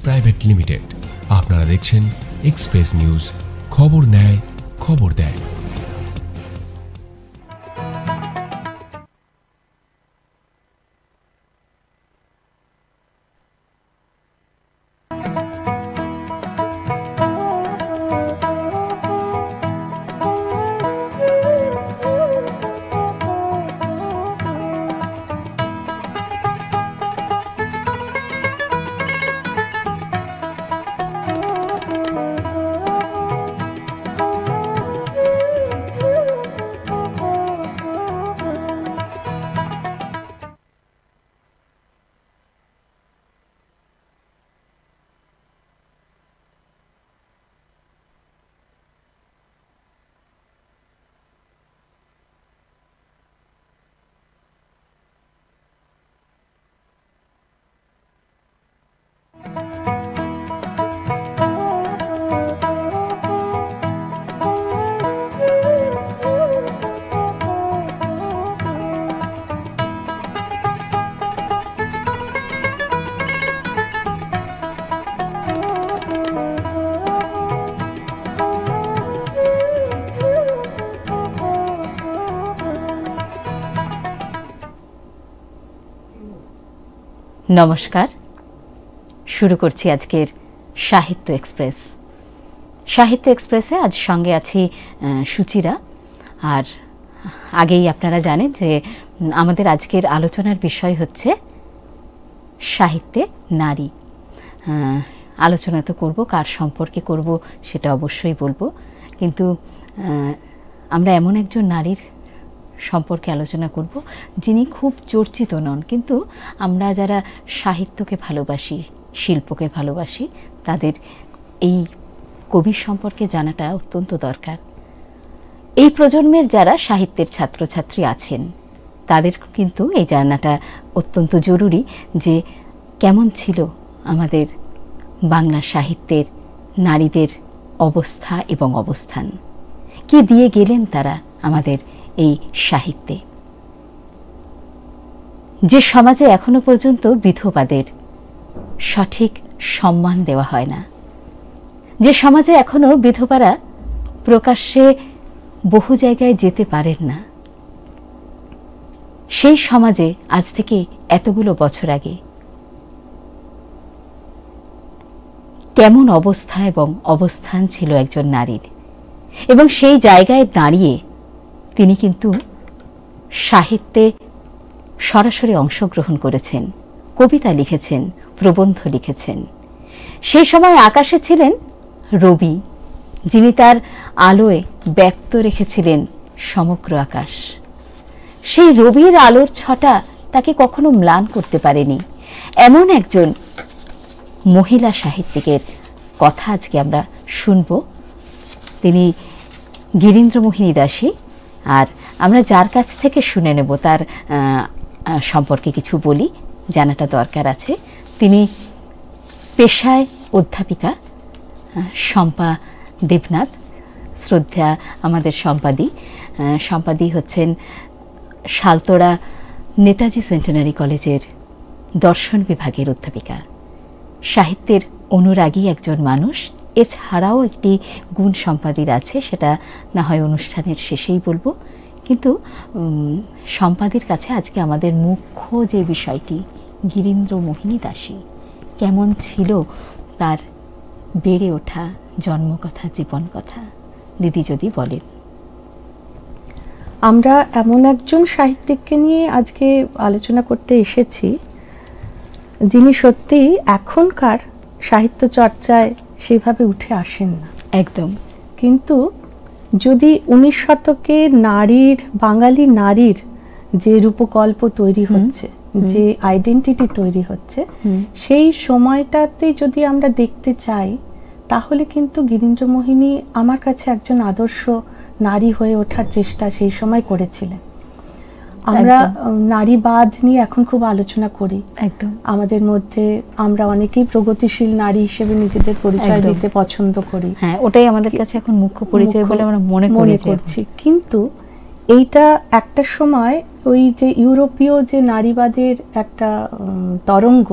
Private limited. আপনারা দেখছেন express news, খবর নেয় খবর দেয়। নমস্কার, শুরু করছি আজকের সাহিত্য এক্সপ্রেস। সাহিত্য এক্সপ্রেসে আজ সঙ্গে আছি সুচিরা। আর আগেই আপনারা জানেন যে আমাদের আজকের আলোচনার বিষয় হচ্ছে সাহিত্যে নারী। আলোচনা তো করব, কার সম্পর্কে করব সেটা অবশ্যই বলবো, কিন্তু আমরা এমন একজন নারীর সম্পর্কে আলোচনা করব যিনি খুব চর্চিত নন, কিন্তু আমরা যারা সাহিত্যকে ভালোবাসি, শিল্পকে ভালোবাসি, তাদের এই কবির সম্পর্কে জানাটা অত্যন্ত দরকার। এই প্রজন্মের যারা সাহিত্যের ছাত্রছাত্রী আছেন তাদের কিন্তু এই জানাটা অত্যন্ত জরুরি যে কেমন ছিল আমাদের বাংলা সাহিত্যের নারীদের অবস্থা এবং অবস্থান, কি দিয়ে গেলেন তারা আমাদের এই সাহিত্যে। যে সমাজে এখনো পর্যন্ত বিধবাদের সঠিক সম্মান দেওয়া হয় না, যে সমাজে এখনো বিধবারা প্রকাশ্যে বহু জায়গায় যেতে পারেন না, সেই সমাজে আজ থেকে এতগুলো বছর আগে কেমন অবস্থা এবং অবস্থান ছিল একজন নারীর, এবং সেই জায়গায় দাঁড়িয়ে তিনি কিন্তু সাহিত্যে সরাসরি অংশগ্রহণ করেছেন, কবিতা লিখেছেন, প্রবন্ধ লিখেছেন। সেই সময় আকাশে ছিলেন রবি, যিনি তার আলোয় ব্যপ্ত রেখেছিলেন সমগ্র আকাশ। সেই রবির আলোর ছটা তাকে কখনো ম্লান করতে পারেনি। এমন একজন মহিলা সাহিত্যিকের কথা আজকে আমরা শুনব। তিনি গিরীন্দ্রমোহিনী দাসী। আর আমরা যার কাছ থেকে শুনে নেব তার সম্পর্কে কিছু বলি, জানাটা দরকার আছে। তিনি পেশায় অধ্যাপিকা, শম্পা দেবনাথ, শ্রদ্ধা আমাদের সম্পাদি হচ্ছেন শালতোড়া নেতাজি সেন্টেনারি কলেজের দর্শন বিভাগের অধ্যাপিকা। সাহিত্যের অনুরাগী একজন মানুষ। এছাড়াও একটি গুণ সম্পাদির আছে, সেটা না হয় অনুষ্ঠানের শেষেই বলবো, কিন্তু সম্পাদির কাছে আজকে আমাদের মুখ্য যে বিষয়টি, গিরীন্দ্রমোহিনী দাসী কেমন ছিল তার বেড়ে ওঠা জন্মকথা, জীবন কথা, দিদি যদি বলেন। আমরা এমন একজন সাহিত্যিককে নিয়ে আজকে আলোচনা করতে এসেছি যিনি সত্যি এখনকার সাহিত্য চর্চায় সেভাবে উঠে আসেন না একদম। কিন্তু যদি 19 শতকে নারীর, বাঙালি নারীর যে রূপকল্প তৈরি হচ্ছে, যে আইডেন্টিটি তৈরি হচ্ছে, সেই সময়টাতে যদি আমরা দেখতে চাই তাহলে কিন্তু গিরীন্দ্রমোহিনী আমার কাছে একজন আদর্শ নারী হয়ে ওঠার চেষ্টা সেই সময় করেছিলেন। আমরা নারীবাদ নিয়ে এখন খুব আলোচনা করি, একদম আমাদের মধ্যে আমরা অনেকেই প্রগতিশীল নারী হিসেবে নিজেদের পরিচয় দিতে পছন্দ করি। হ্যাঁ, ওটাই আমাদের কাছে এখন মুখ্য পরিচয় বলে আমরা মনে করছি। কিন্তু এইটা একটা সময় ওই যে ইউরোপীয় যে নারীবাদের একটা তরঙ্গ,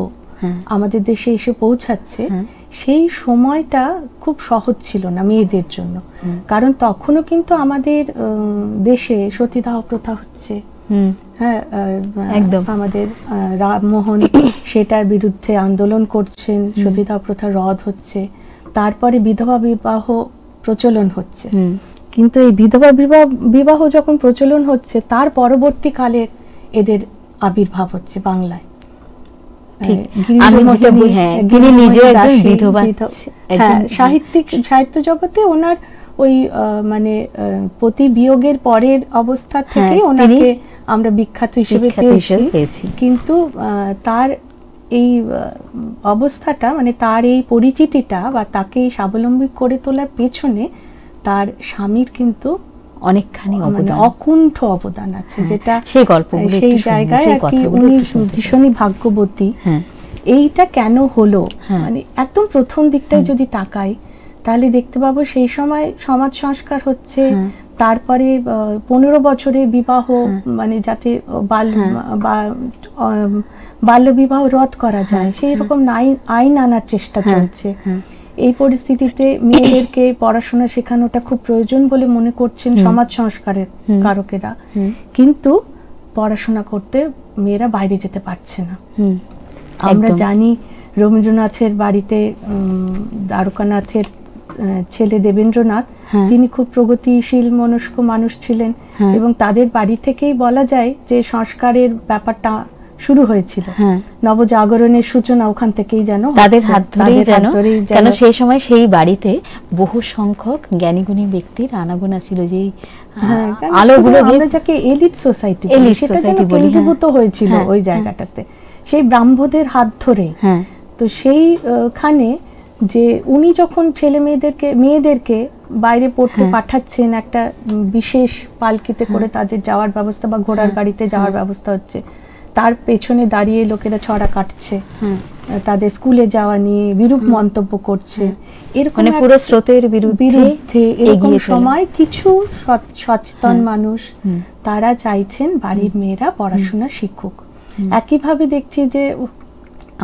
আমাদের দেশে এসে পৌঁছাচ্ছে, সেই সময়টা খুব সহজ ছিল না মেয়েদের জন্য। কারণ তখনও কিন্তু আমাদের দেশে সতীদাহ প্রথা হচ্ছে। হ্যাঁ, একদম আমাদের রামমোহন সেটার বিরুদ্ধে আন্দোলন করছেন, সতীদাহ প্রথা রদ হচ্ছে, তারপরে বিধবা বিবাহ প্রচলন হচ্ছে। কিন্তু এই বিধবা বিবাহ যখন প্রচলন হচ্ছে, তার পরবর্তীকালে এদের আবির্ভাব হচ্ছে বাংলায়। সাহিত্য জগতে ওনার ওই মানে পতি বিয়োগের পরের অবস্থা থেকে ওনাকে আমরা বিখ্যাত হিসেবে পেয়েছি। কিন্তু তার এই অবস্থাটা, মানে তার এই পরিচিতিটা বা তাকে স্বাবলম্বী করে তোলার পেছনে তার স্বামীর কিন্তু অনেকখানি অকুণ্ঠ অবদান আছে, যেটা সেই জায়গায় আর কি উনি ভীষণই ভাগ্যবতী। এইটা কেন হলো, মানে একদম প্রথম দিকটায় যদি তাকাই তাহলে দেখতে পাবো সেই সময় সমাজ সংস্কার হচ্ছে, তারপরে 15 বছরে বিবাহ, মানে যাতে বাল্য বিবাহ রদ করা যায় সেই রকম আইন আনার চেষ্টা চলছে। এই পরিস্থিতিতে মেয়েদেরকে পড়াশোনা শেখানোটা খুব প্রয়োজন বলে মনে করছেন সমাজ সংস্কারের কারকেরা, কিন্তু পড়াশোনা করতে মেয়েরা বাইরে যেতে পারছে না। আমরা জানি রবীন্দ্রনাথের বাড়িতে দ্বারকানাথের ছেলে দেবেন্দ্রনাথ, তিনি খুব প্রগতিশীল মনস্ক মানুষ ছিলেন, এবং তাদের বাড়ি থেকেই বলা যায় যে সংস্কারের ব্যাপারটা শুরু হয়েছিল। নবজাগরণের সূচনা ওখান থেকেই যেন তাদের হাত ধরেই যেন, কেন সেই সময় সেই বাড়িতে বহু সংখ্যক জ্ঞানীগুণী ব্যক্তির আনাগোনা ছিল, যে আলোগুলো আমরা যাকে এলিট সোসাইটি, সেটা যেন কেন্দ্রীভূত হয়েছিল ওই জায়গাটাতে, সেই ব্রাহ্মদের হাত ধরে। তো সেইখানে যে উনি যখন ছেলে মেয়েদেরকে বাইরে পড়তে পাঠাচ্ছেন, একটা বিশেষ পালকিতে করে তাদের যাওয়ার ব্যবস্থা বা ঘোড়ার গাড়িতে যাওয়ার ব্যবস্থা হচ্ছে, তার পেছনে দাঁড়িয়ে লোকেরা ছড়া কাটছে, তাদের স্কুলে যাওয়া নিয়ে বিরূপ মন্তব্য করছে, এরকম পুরো স্রোতের বিরুদ্ধে এরকম সময় কিছু সচেতন মানুষ তারা চাইছেন বাড়ির মেয়েরা পড়াশোনা শিখুক। একইভাবে দেখছি যে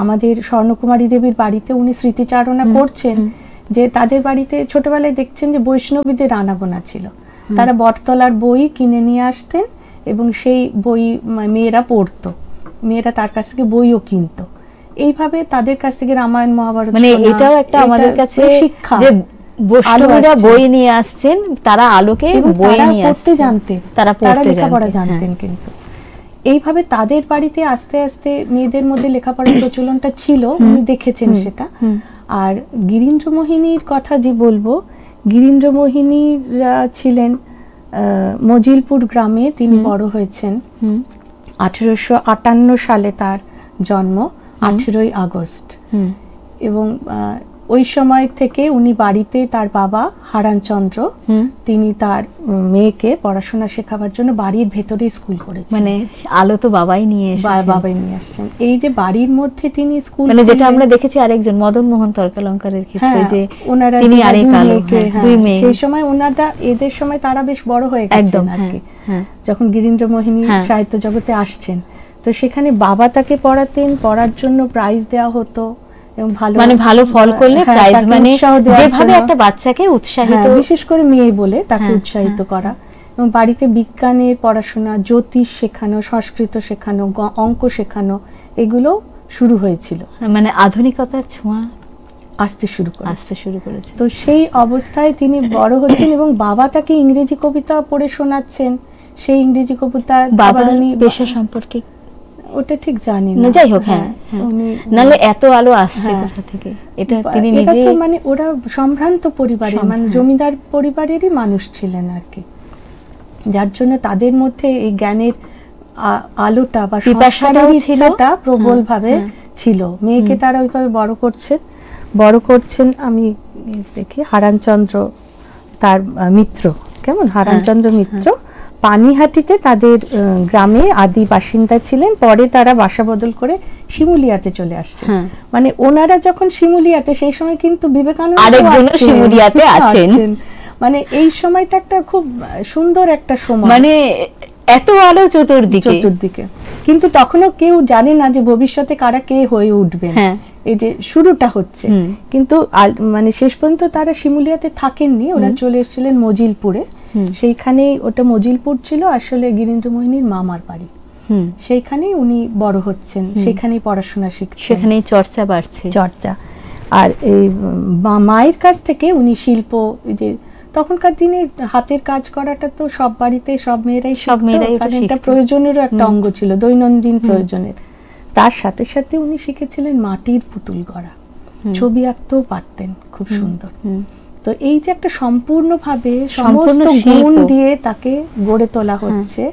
আমাদের স্বর্ণকুমারী দেবীর বাড়িতে উনি স্মৃতিচারণা করছেন, যে তাদের বাড়িতে ছোটবেলায় দেখছেন যে বৈষ্ণবীদের আনাগোনা ছিল, তারা বটতলার বই কিনে নিয়ে আসতেন এবং সেই বই মেয়েরা পড়তো, মেয়েরা তার কাছ থেকে বইও কিনতো। এইভাবে তাদের কাছ থেকে রামায়ণ মহাভারত, মানে এটাও একটা আমাদের কাছে শিক্ষা যে বৈষ্ণবীরা বই নিয়ে আসছেন, তারা আলোকে বই নিয়ে পড়তে জানতেন, তারা লেখাপড়া জানতেন। কিন্তু এইভাবে তাদের বাড়িতে আস্তে আস্তে মেয়েদের মধ্যে লেখাপড়ার প্রচলনটা ছিল, উনি দেখেছেন সেটা। আর গিরীন্দ্রমোহিনীর কথা যে বলবো, গিরীন্দ্রমোহিনীরা ছিলেন মজিলপুর গ্রামে, তিনি বড় হয়েছেন। 1858 সালে তার জন্ম, 18ই আগস্ট। এবং ওই সময় থেকে উনি বাড়িতে, তার বাবা হারানচন্দ্র, তিনি তার মেয়েকে পড়াশোনা শেখাবার জন্য বাড়ির ভেতরে স্কুল করেছেন। মানে আলো তো বাবাই নিয়ে আসছেন। এই যে বাড়ির মধ্যে তিনি স্কুল, মানে যেটা আমরা দেখেছি আরেকজন মদন মোহন তর্কালঙ্কারের ক্ষেত্রে, যে ওনারা তিনি আরেক আলো, দুই মেয়ে, সেই সময় ওনারা, এদের সময় তারা বেশ বড় হয়ে গেছেন আর কি, যখন গিরীন্দ্রমোহিনী সাহিত্য জগতে আসছেন। তো সেখানে বাবা তাকে পড়াতেন, পড়ার জন্য প্রাইজ দেওয়া হতো, এবং ভালো ফল করলে প্রাইজ, মানে যেভাবে একটা বাচ্চাকে উৎসাহিত, বিশেষ করে মেয়ে বলে তাকে উৎসাহিত করা, এবং বাড়িতে বিজ্ঞানের পড়াশোনা, জ্যোতিষ শেখানো, সংস্কৃত শেখানো, অঙ্ক শেখানো, এগুলো শুরু হয়েছিল। মানে আধুনিকতার ছোঁয়া আসতে শুরু করেছে। তো সেই অবস্থায় তিনি বড় হচ্ছেন, এবং বাবা তাকে ইংরেজি কবিতা পড়ে শোনাচ্ছেন। সেই ইংরেজি কবিতা, বাবার পেশা সম্পর্কে ওটা ঠিক জানি না, যাই হোক, নালে এত আলো আসছে কোথা থেকে, এটা তিনি নিজে, মানে ওরা সম্ভ্রান্ত পরিবারের, মানে জমিদার পরিবারেরই মানুষ ছিলেন আর কি, যার জন্য তাদের মধ্যে এই জ্ঞানের আলোটা বা ইচ্ছাটা প্রবল ভাবে ছিল। মেয়েকে তারা ওইভাবে বড় করছেন। আমি দেখি হারানচন্দ্র তার মিত্র, কেমন হারানচন্দ্র মিত্র পানিহাটিতে তাদের গ্রামে আদি বাসিন্দা ছিলেন, পরে তারা বাসা বদল করে শিমুলিয়াতে চলে আসছে। মানে ওনারা যখন শিমুলিয়াতে, সেই সময় কিন্তু বিবেকানন্দ আরেকজন শিমুলিয়াতে আছেন, মানে এই সময়টা একটা খুব সুন্দর একটা সময়, মানে এত আলো চতুর্দিকে। কিন্তু তখনও কেউ জানে না যে ভবিষ্যতে কারা কে হয়ে উঠবে। এই যে শুরুটা হচ্ছে, কিন্তু মানে শেষ পর্যন্ত তারা শিমুলিয়াতে থাকেননি, ওরা চলে এসেছিলেন মজিলপুরে। সেইখানেই, ওটা মজিলপুর ছিল আসলে গিরীন্দ্রমোহিনীর মামার বাড়ি, সেইখানেই উনি বড় হচ্ছেন, সেখানেই পড়াশোনা শিখছেন, সেখানেই চর্চা বাড়ছে, চর্চা। আর এই মায়ের কাছ থেকে উনি শিল্প, যে তখনকার দিনে হাতের কাজ করাটা তো সব বাড়িতে সব মেয়েরাই এটা প্রয়োজনেরও একটা অঙ্গ ছিল, দৈনন্দিন প্রয়োজনের। তার সাথে সাথে উনি শিখেছিলেন মাটির পুতুল গড়া, ছবি আঁকতেও পারতেন খুব সুন্দর। তো এই যে একটা সম্পূর্ণভাবে সমস্ত গুণ দিয়ে তাকে গড়ে তোলা হচ্ছে।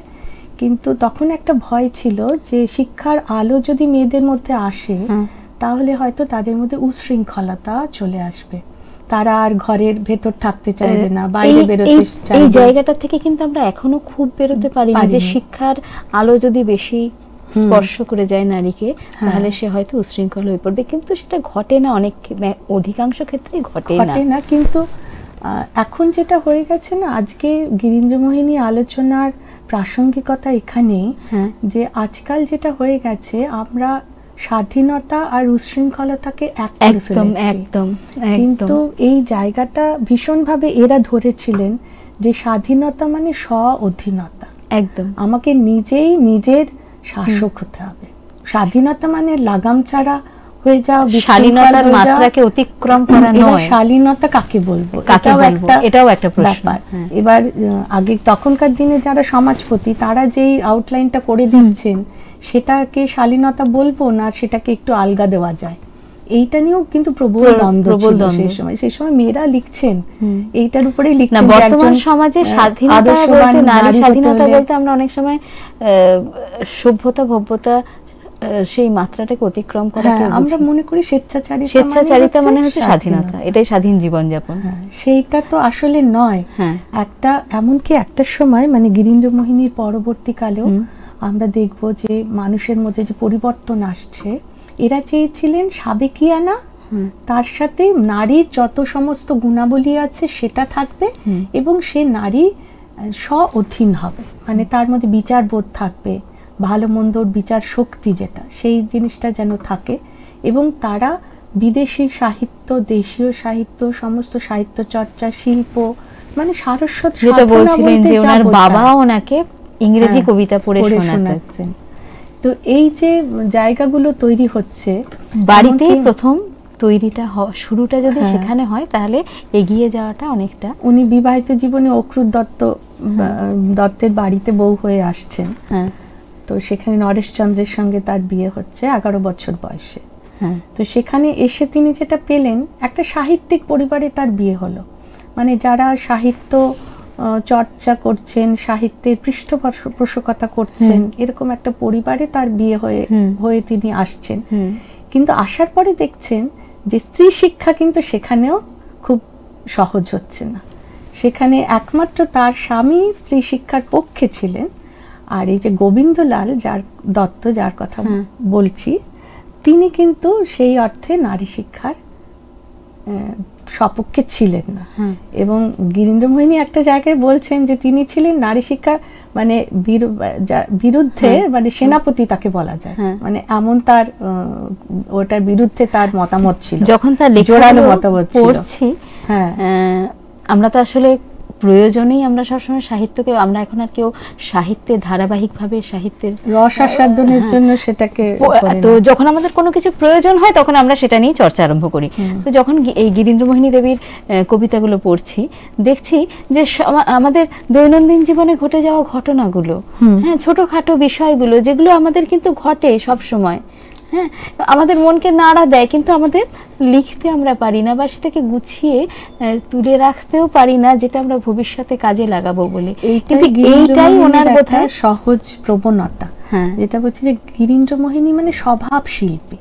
কিন্তু তখন একটা ভয় ছিল যে শিক্ষার আলো যদি মেয়েদের মধ্যে আসে তাহলে হয়তো তাদের মধ্যে উশৃঙ্খলতা চলে আসবে, তারা আর ঘরের ভেতর থাকতে চাইবে না, বাইরে বেরোতে চাইবে। এই জায়গাটা থেকে কিন্তু আমরা এখনো খুব বেরোতে পারি না, যে শিক্ষার আলো যদি বেশি স্পর্শ করে যায় নারীকে তাহলে সে হয়তো উশৃঙ্খল হয়ে পড়বে, কিন্তু সেটা ঘটে না, অনেক অধিকাংশ ক্ষেত্রেই ঘটে না। কিন্তু এখন যেটা হয়ে গেছে না, আজকে গিরীন্দ্রমোহিনী আলোচনার প্রাসঙ্গিকতা এখানেই যে আজকাল যেটা হয়ে গেছে, আমরা স্বাধীনতা আর উশৃঙ্খলতাকে এক করে ফেলেছি। কিন্তু এই জায়গাটা ভীষণভাবে এরা ধরেছিলেন যে স্বাধীনতা মানে স্ব-অধীনতা, একদম আমাকে নিজেই নিজের শাসক হতে হবে। স্বাধীনতা মানে লাগাম ছাড়া হয়ে যাওয়া, শালীনতার মাত্রাকে অতিক্রম করা নয়। শালীনতা কাকে বলবো, এটাও একটা ব্যাপার। এবার আগে তখনকার দিনে যারা সমাজপতি তারা যেই আউটলাইনটা করে দিচ্ছেন সেটাকে শালীনতা বলবো না, সেটাকে একটু আলগা দেওয়া যায়, এইটা নিয়েও কিন্তু প্রবল দ্বন্দ্ব ছিল সেই সময় মেয়েরা লিখছেন এইটার উপরেই লিখছেন। বর্তমান সমাজে স্বাধীনতা বলতে, নারী স্বাধীনতা বলতে আমরা অনেক সময় সভ্যতা ভব্যতা সেই মাত্রাটাকে অতিক্রম করাকে আমরা মনে করি স্বেচ্ছাচারিতা মানে হচ্ছে স্বাধীনতা, এটাই স্বাধীন জীবনযাপন। সেইটা তো আসলে নয়। একটা এমনকি একটা সময় মানে গিরীন্দ্রমোহিনীর পরবর্তীকালেও আমরা দেখব যে মানুষের মধ্যে যে পরিবর্তন আসছে, এরা চেয়েছিলেন সাবেকিয়ানা, তার সাথে নারীর যত সমস্ত গুণাবলী আছে সেটা থাকবে এবং সে নারী স্ব-অধীন হবে, মানে তার মধ্যে বিচার বোধ থাকবে, ভালো মন্দর বিচার শক্তি যেটা, সেই জিনিসটা যেন থাকে। এবং তারা বিদেশি সাহিত্য, দেশীয় সাহিত্য, সমস্ত সাহিত্য চর্চা, শিল্প, মানে সারস্বত, যেটা বলছিলেন যে ওনার বাবা ওনাকে ইংরেজি কবিতা পড়ে শোনাতেন। তো এই যে জায়গাগুলো তৈরি হচ্ছে, বাড়িতেই প্রথম তৈরিটা শুরুটা যদি সেখানে হয় তাহলে এগিয়ে যাওয়াটা অনেকটা। উনি বিবাহিত জীবনে অক্রুর দত্তের বাড়িতে বউ হয়ে আসছেন। তো সেখানে নরেশচন্দ্রের সঙ্গে তার বিয়ে হচ্ছে 11 বছর বয়সে। তো সেখানে এসে তিনি যেটা পেলেন, একটা সাহিত্যিক পরিবারে তার বিয়ে হলো, মানে যারা সাহিত্য চর্চা করছেন, সাহিত্যের পৃষ্ঠপোষকতা করছেন, এরকম একটা পরিবারে তার বিয়ে হয়ে তিনি আসছেন। কিন্তু আসার পরে দেখছেন যে স্ত্রী শিক্ষা কিন্তু সেখানেও খুব সহজ হচ্ছে না। সেখানে একমাত্র তার স্বামী স্ত্রী শিক্ষার পক্ষে ছিলেন, আর এই যে গোবিন্দলাল দত্ত যার কথা বলছি, তিনি কিন্তু সেই অর্থে নারী শিক্ষার সপক্ষে ছিলেন না। এবং গিরীন্দ্রমোহিনী একটা জায়গায় বলছেন যে তিনি ছিলেন নারী শিক্ষা মানে বিরুদ্ধে, মানে সেনাপতি তাকে বলা যায়, মানে এমন তার ওটার বিরুদ্ধে তার মতামত ছিল। যখন তার জোরালো মতামত পড়ছি, আমরা তো আসলে প্রয়োজনেই আমরা সবসময় সাহিত্যকে, আমরা এখন আর কেউ সাহিত্যে ধারাবাহিকভাবে সাহিত্যের রস আস্বাদনের জন্য সেটাকে, তো যখন আমাদের কোনো কিছু প্রয়োজন হয় তখন আমরা সেটা নিয়ে চর্চা আরম্ভ করি। তো যখন এই গিরীন্দ্রমোহিনী দেবীর কবিতাগুলো পড়ছি, দেখছি যে আমাদের দৈনন্দিন জীবনে ঘটে যাওয়া ঘটনাগুলো, ছোটখাটো বিষয়গুলো যেগুলো আমাদের কিন্তু ঘটে সব সময়, আমাদের মনকে নাড়া দেয়, কিন্তু আমাদের লিখতে আমরা পারি না বা সেটাকে গুছিয়ে তুলে রাখতেও পারি না, যেটা আমরা ভবিষ্যতে কাজে লাগাবো বলে। কিন্তু এইটাই ওনার বোধহয় সহজ প্রবণতা, যেটা বলছি যে গিরীন্দ্রমোহিনী মানে স্বভাব শিল্পী,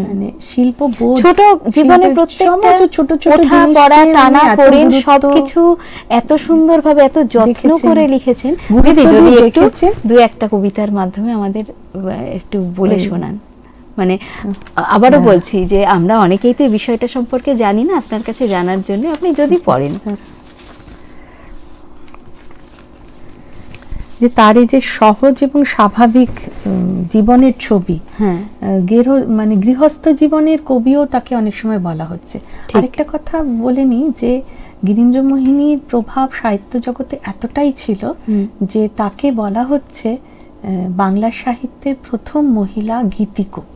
মানে শিল্পবোধ, ছোট জীবনে প্রত্যেকটা ছোট ছোট পড়া টানা পড়েন সবকিছু এত সুন্দরভাবে এত যত্ন করে লিখেছেন। দিদি যদি একটু দুই একটা কবিতার মাধ্যমে আমাদের একটু বলে শোনান। মানে আবারও বলছি যে আমরা অনেকেই তো এই বিষয়টা সম্পর্কে জানি না, আপনার কাছে জানার জন্য আপনি যদি পড়েন। যে তার এই যে সহজ এবং স্বাভাবিক জীবনের ছবি, মানে গৃহস্থ জীবনের কবিও তাকে অনেক সময় বলা হচ্ছে। আরেকটা কথা বলে নি যে গিরীন্দ্রমোহিনীর প্রভাব সাহিত্য জগতে এতটাই ছিল যে তাকে বলা হচ্ছে বাংলা সাহিত্যের প্রথম মহিলা গীতিকবি।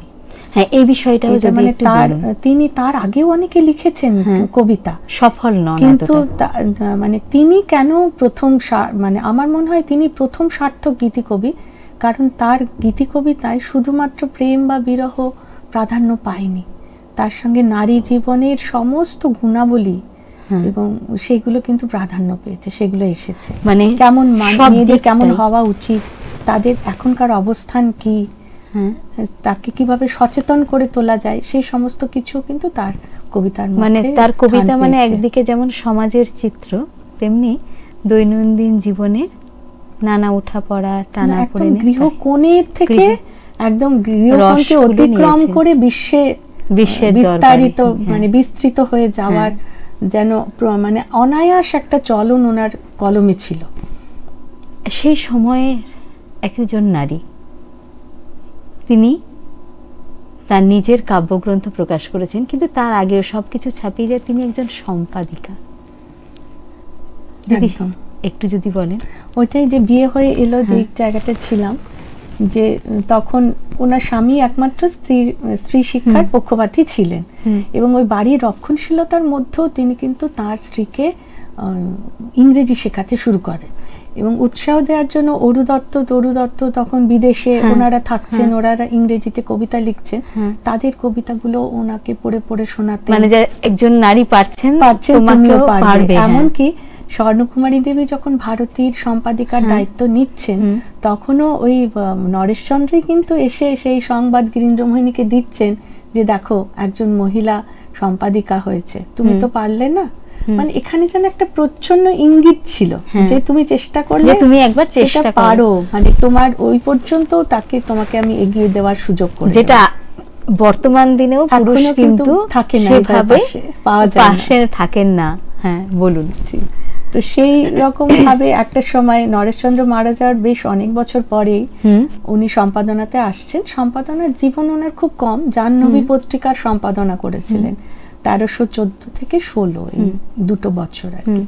হ্যাঁ, এই বিষয়টাও মানে তিনি তার আগেও অনেকে লিখেছেন কবিতা, সফল নন, কিন্তু মানে তিনি কেন প্রথম, মানে আমার মনে হয় তিনি প্রথম সার্থক গীতিকবি, কারণ তার গীতিকবিতায় শুধুমাত্র প্রেম বা বিরহ প্রাধান্য পায়নি, তার সঙ্গে নারী জীবনের সমস্ত গুণাবলী এবং সেগুলো কিন্তু প্রাধান্য পেয়েছে, সেগুলো এসেছে। মানে কেমন মেয়েদের কেমন হওয়া উচিত, তাদের এখনকার অবস্থান কি, তাকে কিভাবে সচেতন করে তোলা যায়, সেই সমস্ত কিছু কিন্তু তার কবিতার মধ্যে, মানে তার কবিতা মানে একদিকে যেমন সমাজের চিত্র, তেমনি দৈনন্দিন জীবনের নানা ওঠা পড়া টানা পড়ে গৃহকোণের থেকে একদম গৃহকোণকে অতিক্রম করে বিশ্বের বিস্তারিত মানে বিস্তৃত হয়ে যাওয়ার যেন মানে অনায়াস একটা চলন ওনার কলমে ছিল। সেই সময়ের একজন নারী, তিনি তার নিজের কাব্যগ্রন্থ প্রকাশ করেছেন, কিন্তু তার আগেও সবকিছু ছাপিয়ে যায় তিনি একজন সম্পাদিকা। দিদি একটু যদি বলেন। ওইটাই যে বিয়ে হয়ে এলো যে জায়গাটা ছিলাম, যে তখন ওনার স্বামী একমাত্র স্ত্রী শিক্ষার পক্ষপাতী ছিলেন এবং ওই বাড়ির রক্ষণশীলতার মধ্যেও তিনি কিন্তু তার স্ত্রীকে ইংরেজি শেখাতে শুরু করেন এবং উৎসাহ দেওয়ার জন্য অরু দত্ত তখন বিদেশে ওনারা থাকছেন, ওনারা ইংরেজিতে কবিতা লিখছেন, তাদের কবিতাগুলো ওনাকে পড়ে পড়ে শোনাতেন, মানে যে একজন নারী পারছেন তুমিও পারবে। এমনকি স্বর্ণকুমারী দেবী যখন ভারতীর সম্পাদিকার দায়িত্ব নিচ্ছেন, তখনও ওই নরেশচন্দ্রই কিন্তু এসে সেই সংবাদ গিরীন্দ্রমোহিনীকে দিচ্ছেন যে দেখো একজন মহিলা সম্পাদিকা হয়েছে, তুমি তো পারলে না। মানে এখানে যেন একটা প্রচ্ছন্ন ইঙ্গিত ছিল যে তুমি চেষ্টা করলে তুমি একবার চেষ্টা পারো, মানে তোমার ওই পর্যন্ত তোমাকে আমি এগিয়ে দেওয়ার সুযোগ করে, যেটা বর্তমান দিনেও পুরুষ কিন্তু থাকে না, সেভাবে পাওয়া যায় পাশে থাকেন না। হ্যাঁ বলুন। তো সেই রকম ভাবে একটা সময় নরেশচন্দ্র মারা যাওয়ার বেশ অনেক বছর পরেই উনি সম্পাদনাতে আসছেন। সম্পাদনার জীবন ওনার খুব কম, জাহ্নবী পত্রিকার সম্পাদনা করেছিলেন 1314 থেকে 16, এই দুটো বছর আর কি।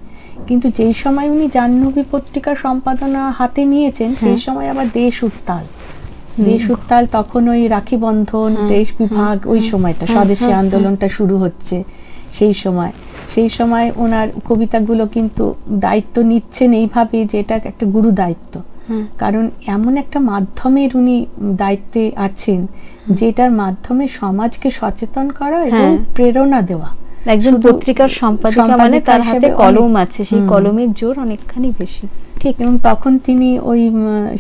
কিন্তু যেই সময় উনি জাহ্নবী পত্রিকার সম্পাদনা হাতে নিয়েছেন, সেই সময় আবার দেশ উত্তাল, তখন ওই রাখি বন্ধন, দেশ বিভাগ, ওই সময়টা স্বদেশী আন্দোলনটা শুরু হচ্ছে। সেই সময় ওনার কবিতাগুলো কিন্তু দায়িত্ব নিচ্ছেন এইভাবে যে এটা একটা গুরু দায়িত্ব, কারণ এমন একটা মাধ্যমের উনি দায়িত্বে আছেন যেটার মাধ্যমে সমাজকে সচেতন করা এবং প্রেরণা দেওয়া। একজন পত্রিকার সম্পাদিকা মানে তার হাতে কলম আছে, সেই কলমের জোর অনেকখানি বেশি, ঠিক। এবং তখন তিনি ওই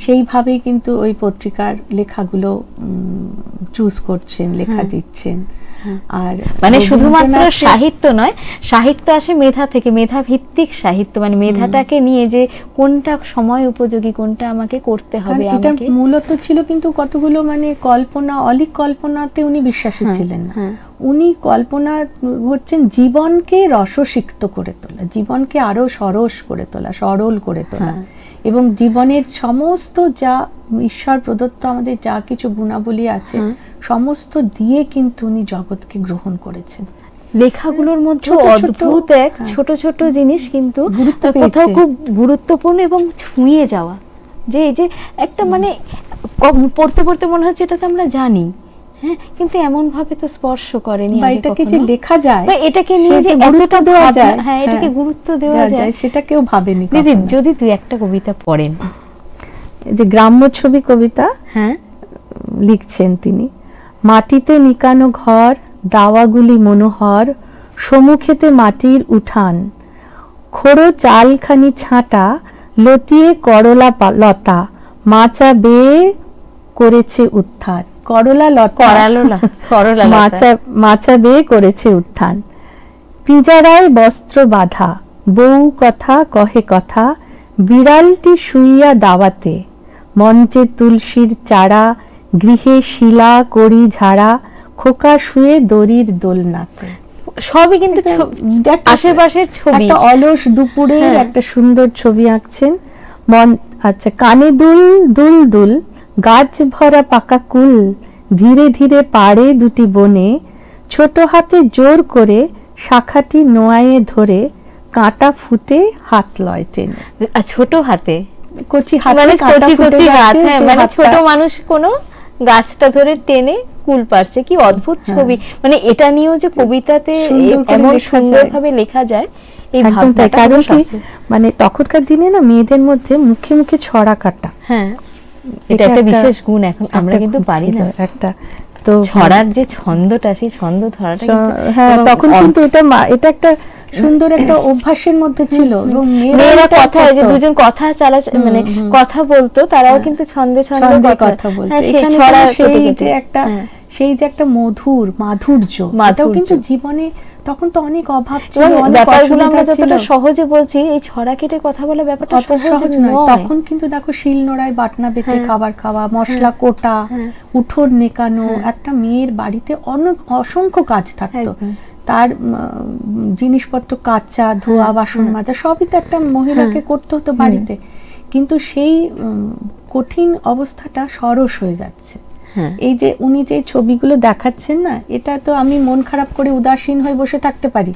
সেইভাবেই কিন্তু ওই পত্রিকার লেখাগুলো চুজ করছেন, লেখা দিচ্ছেন। আর মানে শুধুমাত্র সাহিত্য নয়, সাহিত্য আসে মেধা থেকে, মেধা ভিত্তিক সাহিত্য, মানে মেধাটাকে নিয়ে যে কোনটা সময় উপযোগী, কোনটা আমাকে করতে হবে। এটা মূলত ছিল কিন্তু কতগুলো মানে কল্পনা, অলিক কল্পনাতে উনি বিশ্বাসী ছিলেন না। উনি কল্পনা হচ্ছেন জীবনকে রসসিক্ত করে তোলা, জীবনকে আরো সরস করে তোলা, সরল করে তোলা, এবং জীবনের সমস্ত যা ঈশ্বর প্রদত্ত আমাদের যা কিছু গুণাবলী আছে সমস্ত দিয়ে কিন্তু উনি জগৎকে গ্রহণ করেছেন। লেখাগুলোর মধ্যে অদ্ভুত এক ছোট ছোট জিনিস কিন্তু কোথাও খুব গুরুত্বপূর্ণ এবং ছুঁয়ে যাওয়া, যে এই যে একটা মানে পড়তে পড়তে মনে হচ্ছে এটা তো আমরা জানি, হ্যাঁ, কিন্তু এমন ভাবে তো স্পর্শ করেনি, এটাকে যে লেখা যায় বা এটাকে নিয়ে যে এতটা দেওয়া যায়, হ্যাঁ, এটাকে গুরুত্ব দেওয়া যায়, সেটা কেউ ভাবেনি। দিদি যদি তুই একটা কবিতা পড়েন, যে গ্রাম্য ছবি কবিতা লিখছেন তিনি। মাটিতে নিকানো ঘর, দাওয়াগুলি মনোহর, সমুখেতে মাটির উঠান, খোড়ো চালখানি ছাঁটা, লতিয়ে করলা লতা, মাচা বেয়ে করেছে উত্থান। মাচা বেয়ে করেছে উত্থান। পিঁজারায় বস্ত্র বাঁধা, বউ কথা কহে কথা, বিড়ালটি শুইয়া দাওয়াতে, মঞ্চে তুলসীর চারা, গৃহে শিলা করি ঝাড়া, খোকা শুয়ে দড়ির দোলনাতে। সবই কিন্তু আশেপাশের ছবি, একটা অলস দুপুরের একটা সুন্দর ছবি আঁকছেন। আচ্ছা, কানে দুল দুল দুল, গাছ ভরা পাকা কুল, ধীরে ধীরে পাড়ে দুটি বনে, ছোট হাতে জোর করে শাখাটি নোয়ায়ে ধরে, কাঁটা ফুটে হাত লয় টেনে। ছোট হাতে, কচি হাতে মানে কাঁটা কচি ফুটে কচি হাত, গেছে, হ্যাঁ, যে মানে হাতটা- ছোট মানুষ কোনো গাছটা ধরে টেনে কুল পারছে। কি অদ্ভুত ছবি, মানে এটা নিয়েও যে কবিতাতে সুন্দর করে এমন লেখা সুন্দরভাবে লেখা যায়, এই একদম তাই। ভাবনাটা কারণ কি, সবচেয়ে- মানে তখনকার দিনে না মেয়েদের মধ্যে মুখে মুখে ছড়া কাটা, হ্যাঁ, এটা একটা বিশেষ গুণ, এখন আমরা একটা কিন্তু খুব পারি ছিল না। একটা। তো ছড়ার যে ছন্দটা, সেই ছন্দ ধরাটা কিন্তু, হ্যাঁ, এবং তখন কিন্তু এটা একটা সুন্দর একটা অভ্যাসের মধ্যে ছিল। এবং মেয়েরা এটা কথা, এই যে করতো। দুজন কথা মানে কথা বলতো, তারাও কিন্তু ছন্দে ছন্দে ছন্দে কথা কথা বলতো। হ্যাঁ, সেই এখানে ছড়া কিন্তু সেই কেটে কেটে। যে একটা হ্যাঁ। সেই যে একটা মাধুর্য, এটাও কিন্তু জীবনে তখন তো অনেক অভাব ছিল, এবং অনেক ব্যাপারগুলো আমরা অসুবিধা ছিল। যতটা সহজে বলছি, এই ছড়া কেটে কথা বলা ব্যাপারটা অত সহজ নয়। তখন কিন্তু দেখো শিল নোড়ায় বাটনা বেটে খাবার খাওয়া, মশলা কোটা, উঠোন নেকানো, একটা মেয়ের বাড়িতে অনেক অসংখ্য কাজ থাকতো। তার জিনিসপত্র কাচা, ধোয়া, বাসন মাজা সবই তো একটা মহিলাকে করতে হতো বাড়িতে। কিন্তু সেই কঠিন অবস্থাটা সরস হয়ে যাচ্ছে। এই যে উনি যে ছবিগুলো দেখাচ্ছেন না, এটা তো আমি মন খারাপ করে উদাসীন হয়ে বসে থাকতে পারি,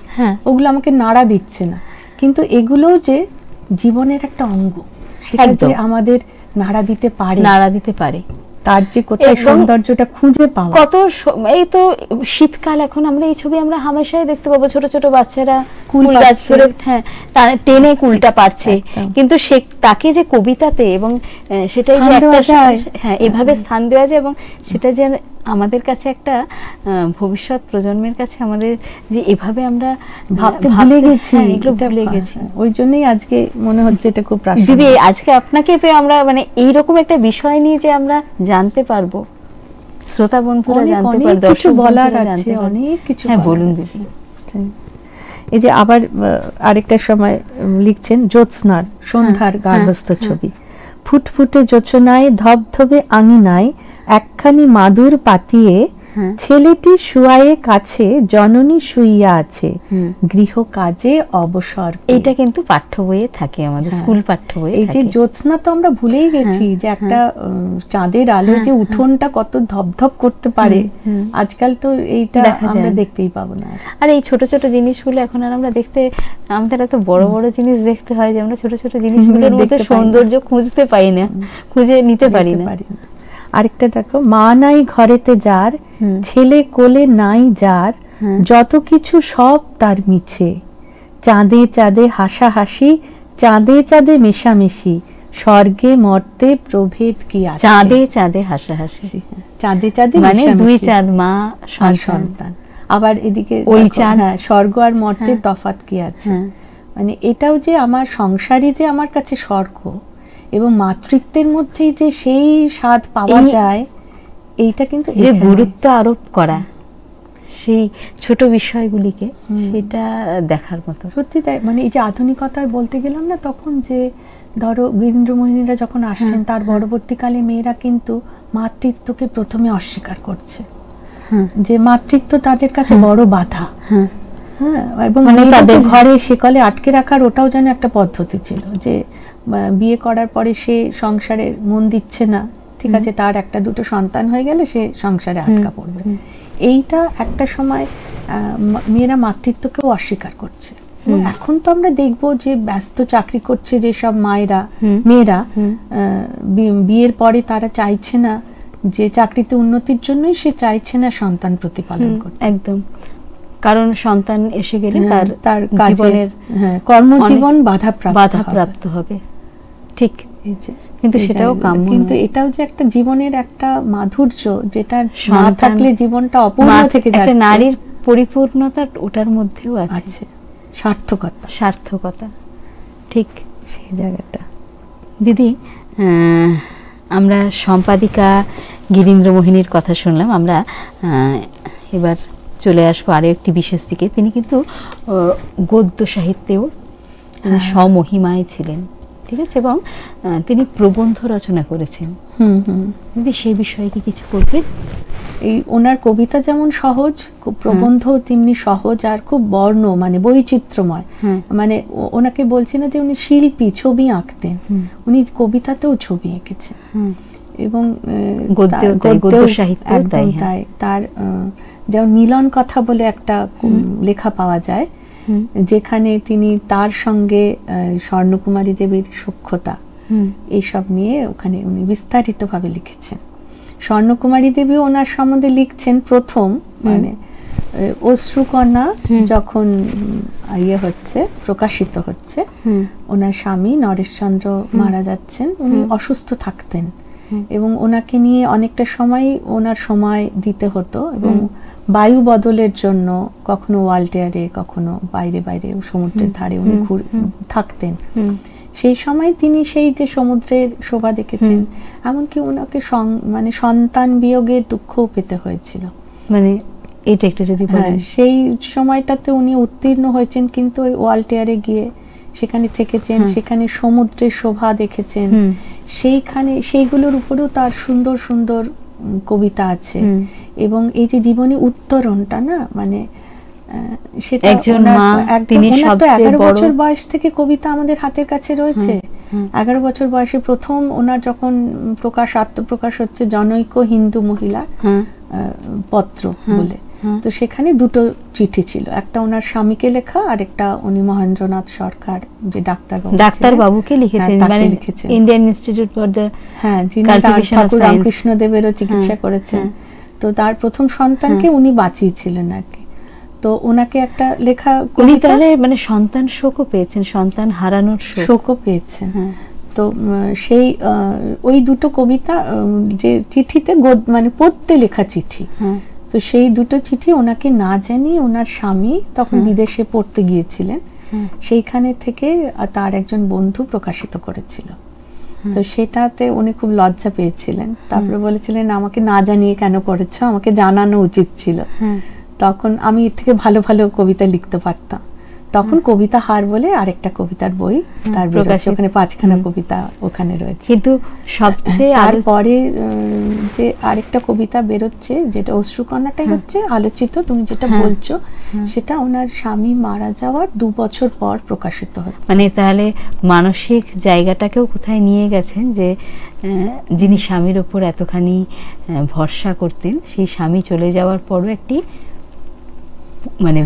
ওগুলো আমাকে নাড়া দিচ্ছে না, কিন্তু এগুলোও যে জীবনের একটা অঙ্গ, সেটা যে আমাদের নাড়া দিতে পারে, তার যে কোথায় সৌন্দর্যটা খুঁজে পাওয়া। কত এই তো শীতকাল, এখন আমরা এই ছবি আমরা হামেশাই দেখতে পাবো, ছোট ছোট বাচ্চারা কুল গাছ ধরে টেনে কুলটা পারছে, কিন্তু সে তাকে যে কবিতাতে এবং সেটাই যে একটা হ্যাঁ এভাবে স্থান দেওয়া যায়, এবং সেটা যে আমাদের কাছে একটা ভবিষ্যৎ প্রজন্মের কাছে আমাদের যে এভাবে আমরা ভাবতে ভুলে গেছি, এগুলো ভুলে গেছি। ওই জন্যই আজকে মনে হচ্ছে এটা খুব প্রাসঙ্গিক। দিদি, আজকে আপনাকে পেয়ে আমরা মানে এইরকম একটা বিষয় নিয়ে যে আমরা জানতে পারবো, শ্রোতা বন্ধুরা জানতে পারবে, দর্শক বলার আছে, অনেক কিছু। হ্যাঁ, বলুন দিদি। এই যে আবার আরেকটা সময় লিখছেন, জ্যোৎস্নার সন্ধ্যার গার্হস্থ্য ছবি, ফুটফুটে যোচনায় ধবধবে আঙিনায় একখানি মাদুর পাতিয়ে, ছেলেটি শুয়ায়ে কাছে জননী শুইয়া আছে, গৃহ কাজে অবসর। এটা কিন্তু পাঠ্য বইয়ে থাকে, আমাদের স্কুল পাঠ্য বইয়ে। এই যে জ্যোৎস্না তো আমরা ভুলেই গেছি, যে একটা চাঁদের আলো যে উঠোনটা কত ধপধপ করতে পারে, আজকাল তো এইটা আমরা দেখতেই পাবো না। আর এই ছোট ছোট জিনিসগুলো এখন আর আমরা দেখতে, আমাদের এত বড় বড় জিনিস দেখতে হয় যে আমরা ছোট ছোট জিনিসগুলোর মধ্যে সৌন্দর্য খুঁজতে পাই না, খুঁজে নিতে পারি না। আরেকটা দেখো, মা নাই ঘরেতে যার, ছেলে কোলে নাই যার, যত কিছু সব তার মিছে, চাঁদে চাঁদে হাসাহাসি, চাঁদে চাঁদে মেশামেশি, স্বর্গে মর্তে প্রভেদ কি আছে। চাঁদে চাঁদে হাসাহাসি, চাঁদে চাঁদে মানে দুই চাঁদ, মা সন্তান। আবার এদিকে ওই চাঁদ, স্বর্গ আর মর্তের তফাৎ কি আছে। মানে এটাও যে আমার সংসারই যে আমার কাছে স্বর্গ, এবং মাতৃত্বের মধ্যেই যে সেই স্বাদ পাওয়া যায়, এইটা কিন্তু যে গুরুত্ব আরোপ করা সেই ছোট বিষয়গুলিকে, সেটা দেখার মতো। সত্যি তাই। মানে এই যে আধুনিকতায় বলতে গেলাম না, তখন যে ধরো গিরীন্দ্রমোহিনীরা যখন আসছেন, তার পরবর্তীকালে মেয়েরা কিন্তু মাতৃত্বকে প্রথমে অস্বীকার করছে, যে মাতৃত্ব তাদের কাছে বড় বাধা। হ্যাঁ, এবং তাদের ঘরে সেকলে আটকে রাখার ওটাও যেন একটা পদ্ধতি ছিল, যে বিয়ে করার পরে সে সংসারে মন দিচ্ছে না, ঠিক আছে, তার একটা দুটো সন্তান হয়ে গেলে সে সংসারে আটকা পড়বে। এইটা একটা সময় মেয়েরা মাতৃত্বকেও অস্বীকার করছে। এখন তো আমরা দেখবো যে ব্যস্ত চাকরি করছে যেসব মেয়েরা বিয়ের পরে তারা চাইছে না, যে চাকরিতে উন্নতির জন্যই সে চাইছে না সন্তান প্রতিপালন করতে। একদম, কারণ সন্তান এসে গেলে তার জীবনের কর্মজীবন বাধাপ্রাপ্ত হবে। ঠিক, কিন্তু সেটাও কাম্য। কিন্তু এটাও যে একটা জীবনের একটা মাধুর্য, যেটা না থাকলে জীবনটা অপূর্ণ থেকে যাচ্ছে। একটা নারীর পরিপূর্ণতা ওটার মধ্যেও আছে, সার্থকতা। ঠিক সেই জায়গাটা। দিদি, আমরা সম্পাদিকা গিরীন্দ্রমোহিনীর কথা শুনলাম, আমরা এবার চলে আসবো আরো একটি বিশেষ দিকে। তিনি কিন্তু গদ্য সাহিত্যেও সমহিমায় ছিলেন। ঠিক আছে, এবং তিনি প্রবন্ধ রচনা করেছেন। দিদি সেই বিষয়ে কি কিছু বলবেন? এই ওনার কবিতা যেমন সহজ, প্রবন্ধ তেমনি সহজ আর খুব বর্ণ মানে বৈচিত্র্যময়। মানে ওনাকে বলছি না যে উনি শিল্পী, ছবি আঁকতেন, উনি কবিতাতেও ছবি এঁকেছেন এবং গদ্য সাহিত্য একদম তাই। তার যেমন মিলন কথা বলে একটা লেখা পাওয়া যায়, যেখানে তিনি তার সঙ্গে স্বর্ণকুমারী দেবীর সখ্যতা এইসব নিয়ে ওখানে উনি বিস্তারিতভাবে লিখেছেন। স্বর্ণকুমারী দেবী ওনার সম্বন্ধে লিখছেন প্রথম, মানে অশ্রুকণা যখন হচ্ছে, প্রকাশিত হচ্ছে, ওনার স্বামী নরেশচন্দ্র মারা যাচ্ছেন, উনি অসুস্থ থাকতেন এবং ওনাকে নিয়ে অনেকটা সময় ওনার সময় দিতে হতো এবং বায়ু বদলের জন্য কখনো ওয়ালটেয়ারে, কখনো বাইরে বাইরে সমুদ্রের ধারে উনি থাকতেন। সেই সময় তিনি সেই যে সমুদ্রের শোভা দেখেছেন, এমনকি ওনাকে মানে সন্তান বিয়োগের দুঃখও পেতে হয়েছিল। মানে এটা একটু যদি বলেন। সেই সময়টাতে উনি উত্তীর্ণ হয়েছেন, কিন্তু ওই ওয়ালটেয়ারে গিয়ে সেখানে থেকেছেন, সেখানে সমুদ্রের শোভা দেখেছেন, সেইখানে সেইগুলোর উপরেও তার সুন্দর সুন্দর কবিতা আছে। এবং এই যে জীবনী উত্তরণটা না, মানে সেটা একজন মা, তিনি সবচেয়ে 11 বছর বয়স থেকে কবিতা আমাদের হাতের কাছে রয়েছে। 11 বছর বয়সে প্রথম ওনার যখন আত্মপ্রকাশ হচ্ছে জনৈক হিন্দু মহিলা পত্র বলে, তো সেখানে দুটো চিঠি ছিল, একটা ওনার স্বামীকে লেখা আর একটা উনি মহেন্দ্রনাথ সরকার যে ডাক্তার বাবুকে লিখেছেন, মানে ইন্ডিয়ান ইনস্টিটিউট ফর দ্য যিনি ঠাকুর রামকৃষ্ণদেবেরও চিকিৎসা করেছেন। তো তার প্রথম সন্তানকে উনি বাঁচিয়েছিলেন আর কি। তো ওনাকে একটা লেখা, উনি তাহলে মানে সন্তান শোকও পেয়েছেন, সন্তান হারানোর শোকও পেয়েছেন। তো সেই ওই দুটো কবিতা যে চিঠিতে মানে পড়তে লেখা চিঠি, তো সেই দুটো চিঠি ওনাকে না জানিয়ে ওনার স্বামী তখন বিদেশে পড়তে গিয়েছিলেন, সেইখানে থেকে তার একজন বন্ধু প্রকাশিত করেছিল। তো সেটাতে উনি খুব লজ্জা পেয়েছিলেন, তারপরে বলেছিলেন আমাকে না জানিয়ে কেন করেছো, আমাকে জানানো উচিত ছিল, তখন আমি এর থেকে ভালো ভালো কবিতা লিখতে পারতাম। তখন কবিতা হার বলে আরেকটা কবিতার বই তার বেরোচ্ছে, ওখানে 5খানা কবিতা ওখানে রয়েছে। কিন্তু সবচেয়ে তারপরে যে আরেকটা কবিতা বেরোচ্ছে যেটা অশ্রুকণাটাই হচ্ছে আলোচিত, তুমি যেটা বলছো সেটা ওনার স্বামী মারা যাওয়ার 2 বছর পর প্রকাশিত হচ্ছে। মানে তাহলে মানসিক জায়গাটাকেও কোথায় নিয়ে গেছেন, যে যিনি স্বামীর ওপর এতখানি ভরসা করতেন, সেই স্বামী চলে যাওয়ার পরও একটি মানে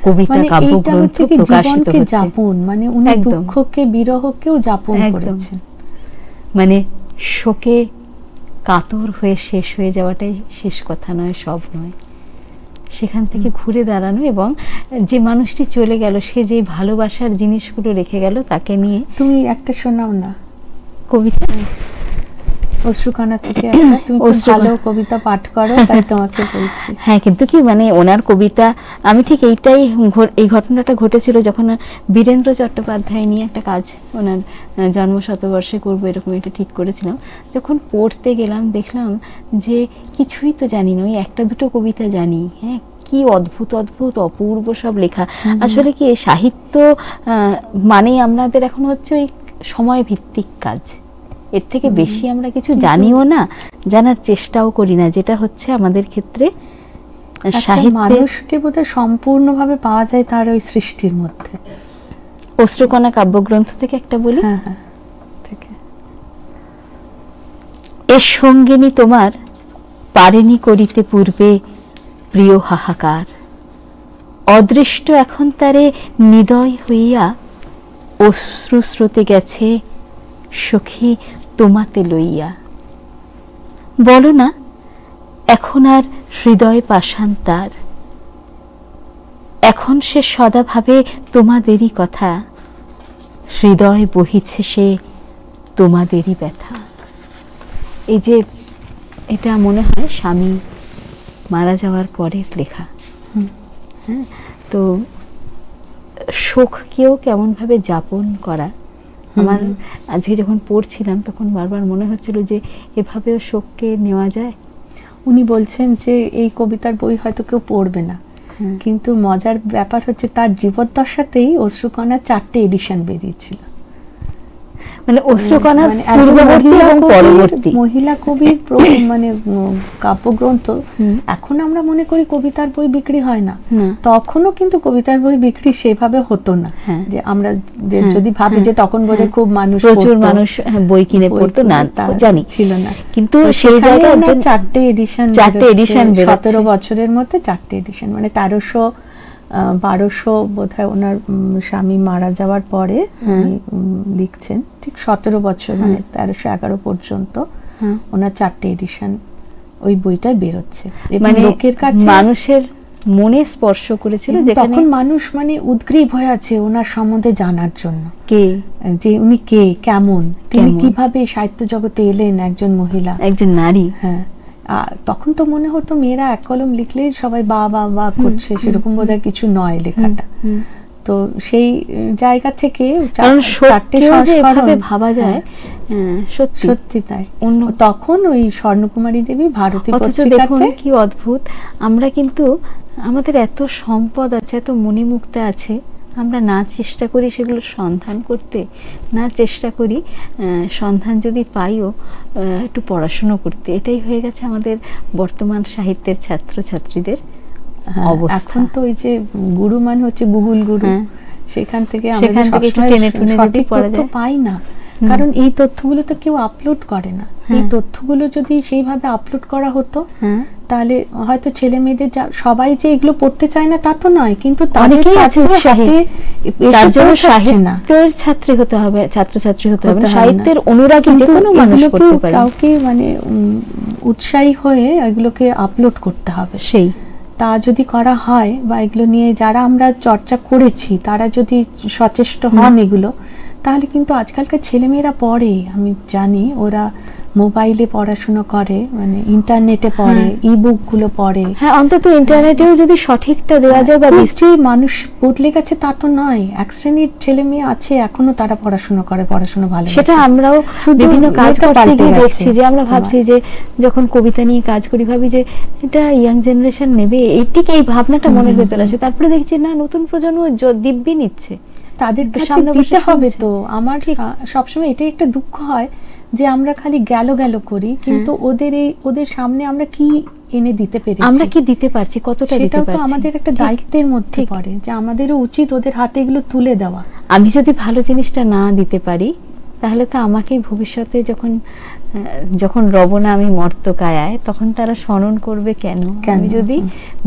কবিতা কাব্যগ্রন্থ প্রকাশিত হচ্ছে। যাপন মানে উনি দুঃখকে বিরহকেও যাপন করেছেন, মানে শোকে কাতর হয়ে শেষ হয়ে যাওয়াটাই শেষ কথা নয়, সব নয়, সেখান থেকে ঘুরে দাঁড়ানো এবং যে মানুষটি চলে গেল সে যে ভালোবাসার জিনিসগুলো রেখে গেল তাকে নিয়ে। তুমি একটা শোনাও না কবিতা অশ্রুকণা থেকে, তুমি ভালো কবিতা পাঠ করো তাই তোমাকে বলছি। হ্যাঁ, কিন্তু কি মানে ওনার কবিতা, আমি ঠিক এই ঘটনাটা ঘটেছিল যখন বীরেন্দ্র চট্টোপাধ্যায় নিয়ে একটা কাজ ওনার জন্মশতবর্ষে করবো এরকম এটা ঠিক করেছিলাম। যখন পড়তে গেলাম দেখলাম যে কিছুই তো জানি না, ওই একটা দুটো কবিতা জানি। হ্যাঁ, কি অদ্ভুত অদ্ভুত অপূর্ব সব লেখা। আসলে কি সাহিত্য মানেই আমাদের এখন হচ্ছে ওই সময় ভিত্তিক কাজ, এর থেকে বেশি আমরা কিছু জানিও না, জানার চেষ্টাও করি না, যেটা হচ্ছে আমাদের ক্ষেত্রে সাহিত্যে মানুষকে বোধহয় সম্পূর্ণভাবে পাওয়া যায় তার ওই সৃষ্টির মধ্যে। অশ্রুকণা কাব্যগ্রন্থ থেকে একটা বলি, এর সঙ্গিনী তোমার পারেনি করিতে পূর্বে প্রিয় হাহাকার, অদৃষ্ট এখন তারে নিদয় হইয়া অশ্রু স্রোতে গেছে সখী তোমাতে লইয়া। বলো না এখন আর হৃদয় পাষাণ তার, এখন সে সদা ভাবে তোমাদেরই কথা, হৃদয় বহিছে সে তোমাদেরই ব্যথা। এই যে এটা মনে হয় স্বামী মারা যাওয়ার পরের লেখা। হ্যাঁ, তো শোককেও কেমন ভাবে যাপন করা, আমার আজকে যখন পড়ছিলাম তখন বারবার মনে হচ্ছিল যে এভাবেও শোককে নেওয়া যায়। উনি বলছেন যে এই কবিতার বই হয়তো কেউ পড়বে না, কিন্তু মজার ব্যাপার হচ্ছে তার জীবদ্দশাতেই অশ্রুকণার 4টে এডিশন বেরিয়েছিল। মানে অশ্রুকণার পূর্ববর্তী এবং পরবর্তী মহিলা কবির মানে কাব্যগ্রন্থ। এখন আমরা মনে করি কবিতার বই বিক্রি হয় না, তখনও কিন্তু কবিতার বই বিক্রি সেভাবে হতো না। যে আমরা যদি ভাবি যে তখন বোধহয় খুব মানুষ, প্রচুর মানুষ বই কিনে পড়তো না, জানি ছিল না, কিন্তু সেই জায়গায় 4টে এডিশন 17 বছরের মধ্যে 4টে এডিশন, মানে 1300-1200 বোধহয় ওনার স্বামী মারা যাওয়ার পরে লিখছেন, ঠিক 17 বছর, মানে 1311 পর্যন্ত ওনার 4টে এডিশন ওই বইটাই বেরোচ্ছে। মানে লোকের কাছে মানুষের মনে স্পর্শ করেছিল, যেখানে তখন মানুষ মানে উদ্গ্রীব হয়ে আছে ওনার সম্বন্ধে জানার জন্য, কে যে উনি কে, কেমন, তিনি কিভাবে সাহিত্য জগতে এলেন, একজন মহিলা, একজন নারী। হ্যাঁ, তখন তো মনে হতো মেয়েরা এক কলম লিখলে সবাই বা বা বা করছে, সেরকম বোধহয় কিছু নয় লেখাটা। তো সেই জায়গা থেকে এভাবে ভাবা যায়, সত্যি তাই। তখন ওই স্বর্ণকুমারী দেবী ভারতী দেখুন কি অদ্ভুত, আমরা কিন্তু আমাদের এত সম্পদ আছে, এত মণিমুক্তা আছে, আমরা না চেষ্টা করি সেগুলো সন্ধান করতে, না চেষ্টা করি সন্ধান যদি পাইও একটু পড়াশুনো করতে। এটাই হয়ে গেছে আমাদের বর্তমান সাহিত্যের ছাত্রছাত্রীদের অবস্থা। এখন তো ওই যে গুরু মানে হচ্ছে গুগল গুরু, সেখান থেকে আমরা একটু টেনে টুনে যদি পড়া যায় পাই না, কারণ এই তথ্যগুলো তো কেউ আপলোড করে না। এই তথ্যগুলো যদি সেইভাবে আপলোড করা হতো তাহলে হয়তো ছেলে মেয়েদের সবাই যে এগুলো পড়তে চায় না তা তো নয়, কিন্তু অনেকেই আছে উৎসাহী, তার জন্য সাহিত্যের ছাত্রী হতে হবে, ছাত্রছাত্রী হতে হবে, সাহিত্যের অনুরাগী যে কোনো মানুষ পড়তে পারে। কাউকে মানে উৎসাহী হয়ে এগুলোকে আপলোড করতে হবে, সেই তা যদি করা হয়, বা এগুলো নিয়ে যারা আমরা চর্চা করেছি তারা যদি সচেষ্ট হন এগুলো, তাহলে কিন্তু আজকালকার ছেলেমেয়েরা পড়ে, আমি জানি ওরা মোবাইলে পড়াশোনা করে, মানে ইন্টারনেটে পড়ে, ইবুক গুলো পড়ে। হ্যাঁ, অন্তত ইন্টারনেটেও যদি সঠিকটা দেওয়া যায়, বা নিশ্চয়ই মানুষ বদলে গেছে তা তো নয়, এক শ্রেণীর ছেলে মেয়ে আছে এখনো তারা পড়াশোনা করে, পড়াশোনা ভালো, সেটা আমরাও বিভিন্ন কাজ করতে গিয়ে দেখছি। যে আমরা ভাবছি যে যখন কবিতা নিয়ে কাজ করি ভাবি যে এটা ইয়াং জেনারেশন নেবে, এইটিকে এই ভাবনাটা মনের ভেতর আসে, তারপরে দেখছি না, নতুন প্রজন্ম দিব্যি নিচ্ছে, তাদের সামনে দিতে হবে। তো আমার সবসময় এটাই একটা দুঃখ হয় যে আমরা খালি গেল করি, কিন্তু ওদের সামনে আমরা কি এনে দিতে পেরেছি, আমরা কি দিতে পারছি, কতটা দিতে পারছি, সেটাও তো আমাদের একটা দায়িত্বের মধ্যে পড়ে, যে আমাদেরও উচিত ওদের হাতে এগুলো তুলে দেওয়া। আমি যদি ভালো জিনিসটা না দিতে পারি, তাহলে তো আমাকেই ভবিষ্যতে যখন রব না আমি মর্তকায়, তখন তারা স্মরণ করবে কেন? আমি যদি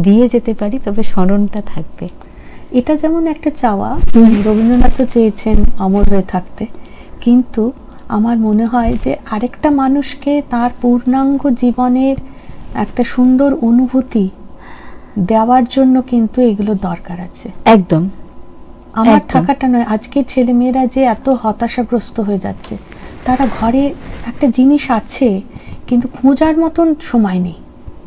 দিয়ে যেতে পারি তবে স্মরণটা থাকবে। এটা যেমন একটা চাওয়া, রবীন্দ্রনাথ চেয়েছেন অমর হয়ে থাকতে, কিন্তু আমার মনে হয় যে আরেকটা মানুষকে তার পূর্ণাঙ্গ জীবনের একটা সুন্দর অনুভূতি দেওয়ার জন্য কিন্তু এগুলো দরকার আছে। একদম আমার থাকাটা নয়, আজকের ছেলে মেয়েরা যে এত হতাশাগ্রস্ত হয়ে যাচ্ছে, তারা ঘরে একটা জিনিস আছে কিন্তু খোঁজার মতন সময় নেই,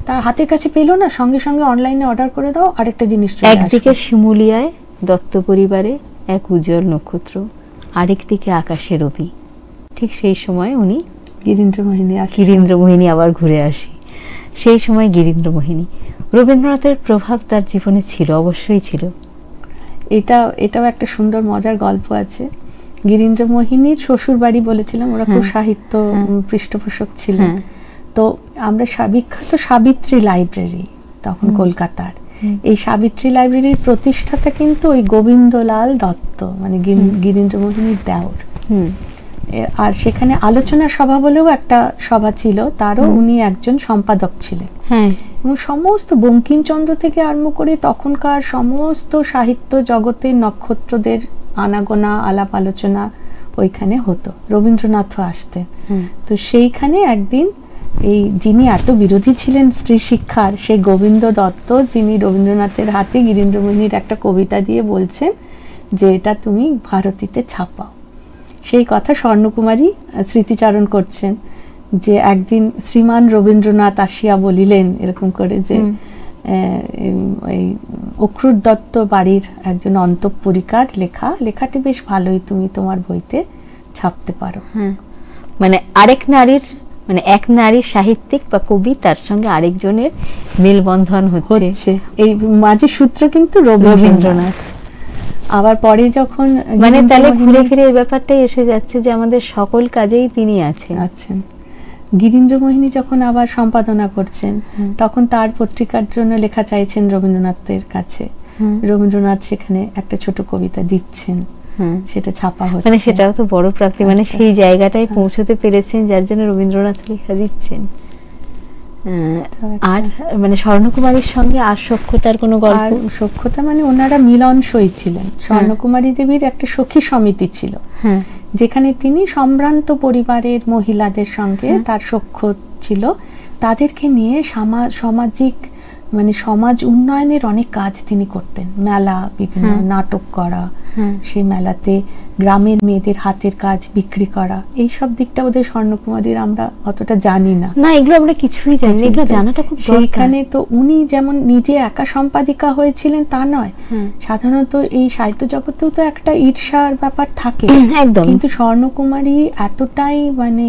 তার হাতের কাছে পেলো না, সঙ্গে সঙ্গে অনলাইনে অর্ডার করে দাও, আরেকটা জিনিস চলে আসবে। একদিকে শিমুলিয়ায় দত্ত পরিবারে এক উজ্জ্বল নক্ষত্র, আরেকদিকে আকাশে রবি। ঠিক সেই সময় উনি গিরীন্দ্রমোহিনী আবার ঘুরে আসি, সেই সময় গিরীন্দ্রমোহিনী। রবীন্দ্রনাথের প্রভাব তার জীবনে ছিল, অবশ্যই ছিল। এটাও একটা সুন্দর মজার গল্প আছে। গিরীন্দ্রমোহিনীর শ্বশুর বাড়ি বলেছিলাম, ওরা খুব সাহিত্য পৃষ্ঠপোষক ছিলেন। তো আমরা বিখ্যাত সাবিত্রী লাইব্রেরি তখন কলকাতার, এই সাবিত্রী লাইব্রেরির প্রতিষ্ঠাতা কিন্তু ওই গোবিন্দলাল দত্ত, মানে গিরীন্দ্রমোহিনীর দেওর। আর সেখানে আলোচনা সভা বলেও একটা সভা ছিল, তারও উনি একজন সম্পাদক ছিলেন। এবং সমস্ত বঙ্কিমচন্দ্র থেকে আরম্ভ করে তখনকার সমস্ত সাহিত্য জগতের নক্ষত্রদের আনাগোনা আলাপ আলোচনা ওইখানে হতো, রবীন্দ্রনাথও আসতেন। তো সেইখানে একদিন এই যিনি এত বিরোধী ছিলেন স্ত্রী শিক্ষার, সেই গোবিন্দ দত্ত, যিনি রবীন্দ্রনাথের হাতে গিরীন্দ্রমোহিনীর একটা কবিতা দিয়ে বলছেন যে এটা তুমি ভারতীতে ছাপাও। সেই কথা স্বর্ণকুমারী স্মৃতিচারণ করছেন যে একদিন শ্রীমান রবীন্দ্রনাথ আসিয়া বলিলেন এরকম করে যে এই অক্রুর দত্ত বাড়ির একজন অন্তঃপুরিকার লেখাটি বেশ ভালোই, তুমি তোমার বইতে ছাপতে পারো। মানে আরেক নারীর, মানে এক নারী সাহিত্যিক বা কবি, তার সঙ্গে আরেকজনের মেলবন্ধন হচ্ছে, এই মাঝে সূত্র কিন্তু রবীন্দ্রনাথ। আবার পরে যখন মানে তাহলে ঘুরে ফিরে এই ব্যাপারটাই এসে যাচ্ছে যে আমাদের সকল কাজেই তিনি আছেন। গিরীন্দ্রমোহিনী যখন আবার সম্পাদনা করছেন তখন তার পত্রিকার জন্য লেখা চাইছেন রবীন্দ্রনাথের কাছে, রবীন্দ্রনাথ সেখানে একটা ছোট কবিতা দিচ্ছেন, সেটা ছাপা হচ্ছে। মানে সেটাও তো বড় প্রাপ্তি, মানে সেই জায়গাটায় পৌঁছতে পেরেছেন যার জন্য রবীন্দ্রনাথ লেখা দিচ্ছেন। আর মানে স্বর্ণকুমারীর সঙ্গে আর সখ্যতার কোনো গল্প? সখ্যতা মানে ওনারা মিলনসই ছিলেন। স্বর্ণকুমারী দেবীর একটা সখী সমিতি ছিল, যেখানে তিনি সম্ভ্রান্ত পরিবারের মহিলাদের সঙ্গে তার সখ্য ছিল। তাদেরকে নিয়ে সামাজিক মানে সমাজ উন্নয়নের অনেক কাজ তিনি করতেন। মেলা, বিভিন্ন নাটক করা, সেই মেলাতে গ্রামের মেয়েদের হাতের কাজ বিক্রি করা, এই সব দিকটা ওদের স্বর্ণকুমারীর আমরা অতটা জানি না। না, এগুলো আমরা কিছুই জানি না, এগুলো জানাটা খুব দরকার। সেইখানে তো উনি যেমন নিজে একা সম্পাদিকা হয়েছিলেন তা নয়, সাধারণত এই সাহিত্য জগতেও তো একটা ঈর্ষার ব্যাপার থাকে একদম। কিন্তু স্বর্ণকুমারী এতটাই মানে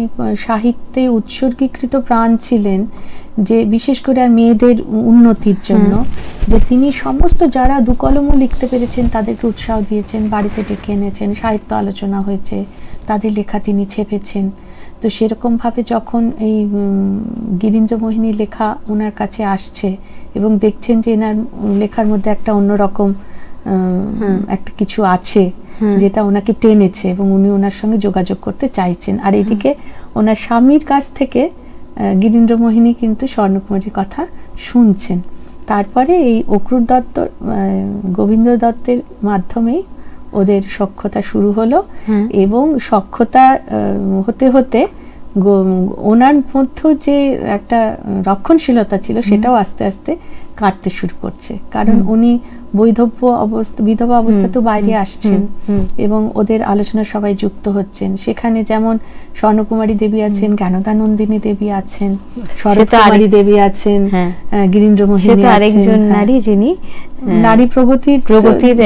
সাহিত্যে উৎসর্গীকৃত প্রাণ ছিলেন যে বিশেষ করে আর মেয়েদের উন্নতির জন্য, যে তিনি সমস্ত যারা দুকলমও লিখতে পেরেছেন তাদেরকে উৎসাহ দিয়েছেন, বাড়িতে ডেকে এনেছেন, সাহিত্য আলোচনা হয়েছে, তাদের লেখা তিনি ছেপেছেন। তো সেরকম ভাবে যখন এই গিরীন্দ্রমোহিনী লেখা ওনার কাছে আসছে এবং দেখছেন যে এনার লেখার মধ্যে একটা অন্যরকম একটা কিছু আছে যেটা ওনাকে টেনেছে এবং উনি ওনার সঙ্গে যোগাযোগ করতে চাইছেন। আর এদিকে ওনার স্বামীর কাছ থেকে গিরীন্দ্রমোহিনী কিন্তু স্বর্ণকুমারীর কথা শুনছেন। তারপরে এই অক্রূর দত্ত, গোবিন্দ দত্তের মাধ্যমেই ওদের সখ্যতা শুরু হলো এবং সখ্যতা হতে হতে ওনার মধ্যে যে একটা রক্ষণশীলতা ছিল সেটাও আস্তে আস্তে কাটতে শুরু করছে, কারণ উনি বিধবা অবস্থাতেও বাইরে আসছেন এবং ওদের আলোচনা সবাই যুক্ত হচ্ছেন। সেখানে যেমন স্বর্ণকুমারী দেবী আছেন, জ্ঞানদানন্দিনী দেবী আছেন, শরৎকুমারী দেবী আছেন, গিরীন্দ্রমোহিনী আরেকজন নারী যিনি নারী প্রগতির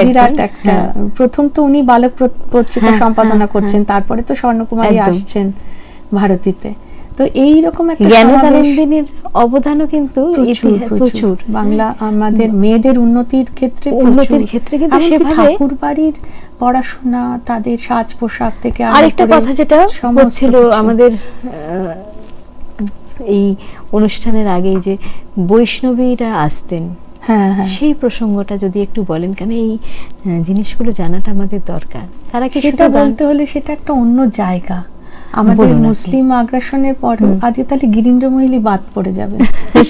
বিরাট একটা, প্রথম তো উনি বালক পত্রিকা সম্পাদনা করছেন, তারপরে তো স্বর্ণকুমারী আসছেন ভারতীতে। তো এই রকম একটা জ্ঞানদানন্দিনীর অবদানও কিন্তু প্রচুর বাংলা আমাদের মেয়েদের উন্নতির ক্ষেত্রে কিন্তু সেভাবে ঠাকুর বাড়ির পড়াশোনা, তাদের সাজ পোশাক থেকে আরেকটা কথা যেটা হচ্ছিল আমাদের এই অনুষ্ঠানের আগেই, যে বৈষ্ণবীরা আসতেন, সেই প্রসঙ্গটা যদি একটু বলেন, কেন এই জিনিসগুলো জানাটা আমাদের দরকার। তারা কি সেটা বলতে হলে সেটা একটা অন্য জায়গা। আমাদের মুসলিম আগ্রাসনের পর আজকে তাহলে গিরীন্দ্রমোহিনী বাদ পড়ে যাবে,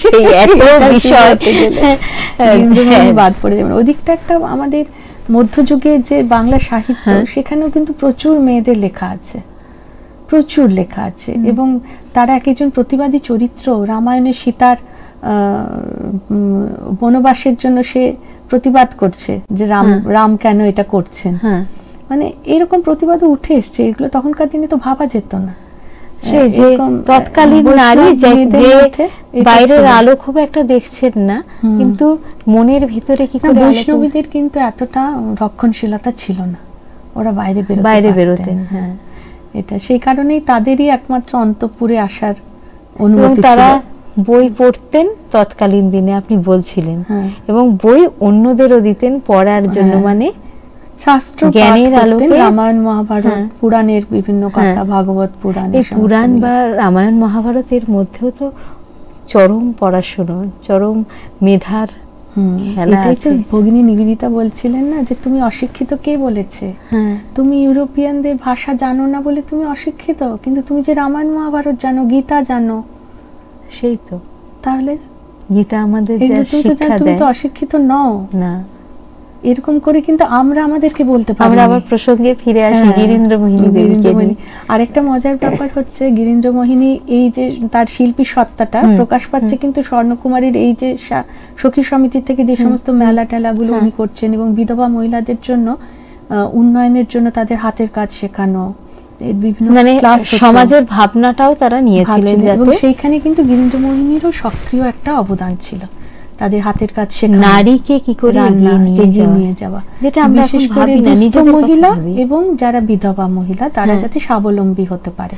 সেই এত বিষয় গিরীন্দ্রমোহিনী বাদ পড়ে যাবে। ওদিকটা একটা আমাদের মধ্যযুগের যে বাংলা সাহিত্য, সেখানেও কিন্তু প্রচুর মেয়েদের লেখা আছে, প্রচুর লেখা আছে এবং তারা এক একজন প্রতিবাদী চরিত্র। রামায়ণে সীতার বনবাসের জন্য সে প্রতিবাদ করছে যে রাম কেন এটা করছেন, মানে এরকম প্রতিবাদও উঠে এসছে। এগুলো তখনকার দিনে তো ভাবা যেত না। সেই যে তৎকালীন নারী যে বাইরের আলো খুব একটা দেখছেন না, কিন্তু মনের ভিতরে কি করে বৈষ্ণবীদের কিন্তু এতটা রক্ষণশীলতা ছিল না, ওরা বাইরে বেরোতেন। হ্যাঁ, এটা সেই কারণেই তাদেরই একমাত্র অন্তঃপুরে আসার অনুমতি ছিল। তারা বই পড়তেন তৎকালীন দিনে, আপনি বলছিলেন, এবং বই অন্যদেরও দিতেন পড়ার জন্য, মানে শাস্ত্র জ্ঞানের আলোকে রামায়ণ মহাভারত পুরাণের বিভিন্ন কথা, ভাগবত পুরাণ, এই পুরাণ বা রামায়ণ মহাভারতের মধ্যেও তো চরম পড়াশোনা, চরম মেধার খেলা আছে। ভগিনী নিবেদিতা বলছিলেন না যে তুমি অশিক্ষিত, কে বলেছে? তুমি ইউরোপিয়ানদের ভাষা জানো না বলে তুমি অশিক্ষিত, কিন্তু তুমি যে রামায়ণ মহাভারত জানো, গীতা জানো, সেই তো। তাহলে গীতা আমাদের যা শিক্ষা দেয়, তুমি তো অশিক্ষিত নও না। এরকম করে কিন্তু আমরা আমাদেরকে বলতে পারি। আমরা আবার প্রসঙ্গে ফিরে আসি গিরীন্দ্রমোহিনী দেবীকে। আরেকটা মজার ব্যাপার হচ্ছে, গিরীন্দ্রমোহিনী এই যে তার শিল্পী সত্তাটা প্রকাশ পাচ্ছে কিন্তু স্বর্ণকুমারীর এই যে সখী সমিতি থেকে যে সমস্ত মেলা টেলাগুলো উনি করছেন এবং বিধবা মহিলাদের জন্য উন্নয়নের জন্য তাদের হাতের কাজ শেখানো, বিভিন্ন মানে সমাজের ভাবনাটাও তারা নিয়েছিলেন, এবং সেইখানে কিন্তু গিরীন্দ্রমোহিনীরও সক্রিয় একটা অবদান ছিল। তাদের হাতের কাজ শেখানো, নারীকে কি করে এগিয়ে নিয়ে যাওয়া, যেটা আমরা এখন ভাবি না, নিজেদের মহিলা এবং যারা বিধবা মহিলা তারা যাতে স্বাবলম্বী হতে পারে,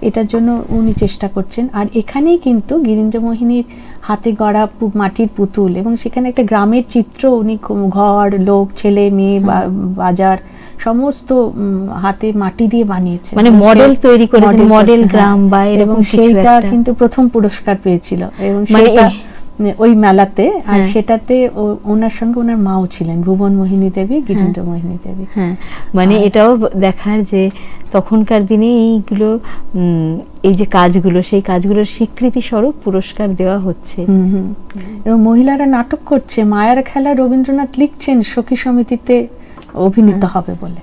এটার জন্য উনি চেষ্টা করছেন। আর এখানেই কিন্তু গিরীন্দ্রমোহিনীর হাতে গড়া মাটির পুতুল, এবং সেখানে একটা গ্রামের চিত্র, উনি ঘর, লোক, ছেলে মেয়ে, বাজার সমস্ত হাতে মাটি দিয়ে বানিয়েছে, মানে মডেল তৈরি করেছেন, মডেল গ্রাম বা এরকম কিছু একটা। সেটা কিন্তু প্রথম পুরস্কার পেয়েছিল, এবং সেটা ওই মেলাতে। আর সেটাতে ওনার সঙ্গে ওনার মাও ছিলেন, ভুবন মোহিনী দেবী, গিরীন্দ্র মোহিনী দেবী। মানে এটাও দেখার যে তখনকার দিনে এইগুলো, এই যে কাজগুলো, সেই কাজগুলোর স্বীকৃতি স্বরূপ পুরস্কার দেওয়া হচ্ছে। এবং মহিলারা নাটক করছে, মায়ার খেলা রবীন্দ্রনাথ লিখছেন সখী সমিতিতে অভিনীত হবে বলে,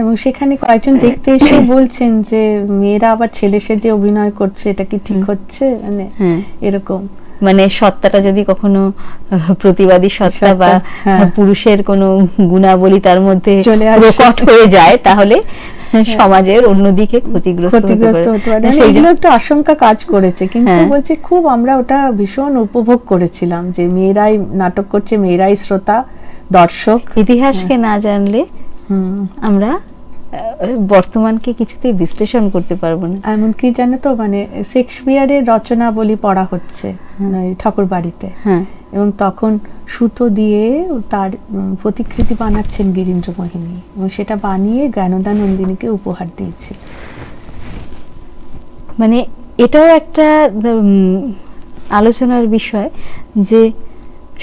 এবং সেখানে কয়েকজন দেখতে এসে বলছেন যে মেয়েরা আবার ছেলে সেজে অভিনয় করছে, এটা কি ঠিক হচ্ছে, মানে এরকম। মানে সত্তাটা যদি কখনো প্রতিবাদী সত্তা বা পুরুষের কোনো গুণাবলী তার মধ্যে প্রকট হয়ে যায়, তাহলে সমাজের অন্যদিকে ক্ষতিগ্রস্ত হতে পারে। সেইগুলো একটা আশঙ্কা কাজ করেছে, কিন্তু বলছি খুব আমরা ওটা ভীষণ উপভোগ করেছিলাম যে মেয়েরাই নাটক করছে, মেয়েরাই শ্রোতা দর্শক। ইতিহাসকে না জানলে আমরা বর্তমানকে কিছুতেই বিশ্লেষণ করতে পারবো না। এমনকি জানো তো, মানে শেক্সপিয়ারের রচনাবলী পড়া হচ্ছে ঠাকুর বাড়িতে, এবং তখন সুতো দিয়ে তার প্রতিকৃতি বানাচ্ছেন গিরীন্দ্রমোহিনী, এবং সেটা বানিয়ে জ্ঞানদা নন্দিনীকে উপহার দিয়েছিল। মানে এটাও একটা আলোচনার বিষয় যে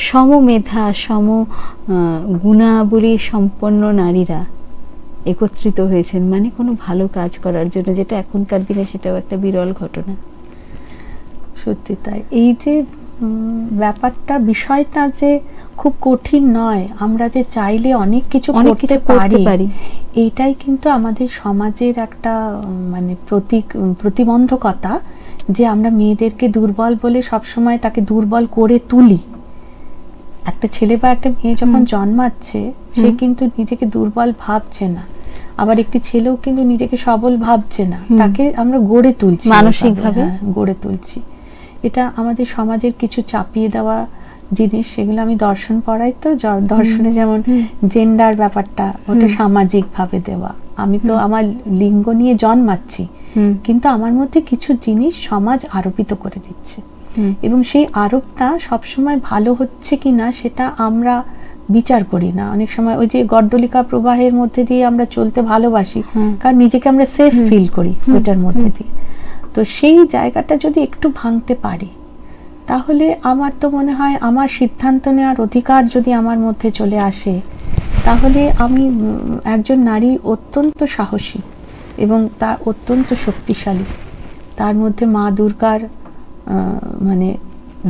সমমেধা, সম গুণাবলী সম্পন্ন নারীরা একত্রিত হয়েছেন, মানে কোনো ভালো কাজ করার জন্য, যেটা এখনকার দিনে সেটাও একটা বিরল ঘটনা। সত্যি তাই। এই যে ব্যাপারটা, বিষয়টা যে খুব কঠিন নয়, আমরা যে চাইলে অনেক কিছু করতে পারি, এইটাই কিন্তু আমাদের সমাজের একটা মানে প্রতিবন্ধকতা, যে আমরা মেয়েদেরকে দুর্বল বলে সবসময় তাকে দুর্বল করে তুলি। একটা ছেলে বা একটা মেয়ে যখন জন্মাচ্ছে, সে কিন্তু নিজেকে দুর্বল ভাবছে না, আবার একটি ছেলেও কিন্তু নিজেকে সবল ভাবছে না, তাকে আমরা গড়ে তুলছি, মানসিকভাবে গড়ে তুলছি। এটা আমাদের সমাজের কিছু চাপিয়ে দেওয়া জিনিস, সেগুলো আমি দর্শন পড়াই তো, দর্শনে যেমন জেন্ডার ব্যাপারটা, ওটা সামাজিক ভাবে দেওয়া। আমি তো আমার লিঙ্গ নিয়ে জন্মাচ্ছি, কিন্তু আমার মধ্যে কিছু জিনিস সমাজ আরোপিত করে দিচ্ছে, এবং সেই আরোপটা সবসময় ভালো হচ্ছে কিনা সেটা আমরা বিচার করি না। অনেক সময় ওই যে গড্ডলিকা প্রবাহের মধ্যে দিয়ে আমরা চলতে ভালোবাসি, কারণ নিজেকে আমরা সেফ ফিল করি ওইটার মধ্যে দিয়ে। তো সেই জায়গাটা যদি একটু ভাঙতে পারি, তাহলে আমার তো মনে হয় আমার সিদ্ধান্ত নেওয়ার অধিকার যদি আমার মধ্যে চলে আসে, তাহলে আমি একজন নারী অত্যন্ত সাহসী এবং তা অত্যন্ত শক্তিশালী। তার মধ্যে মা দুর্গার মানে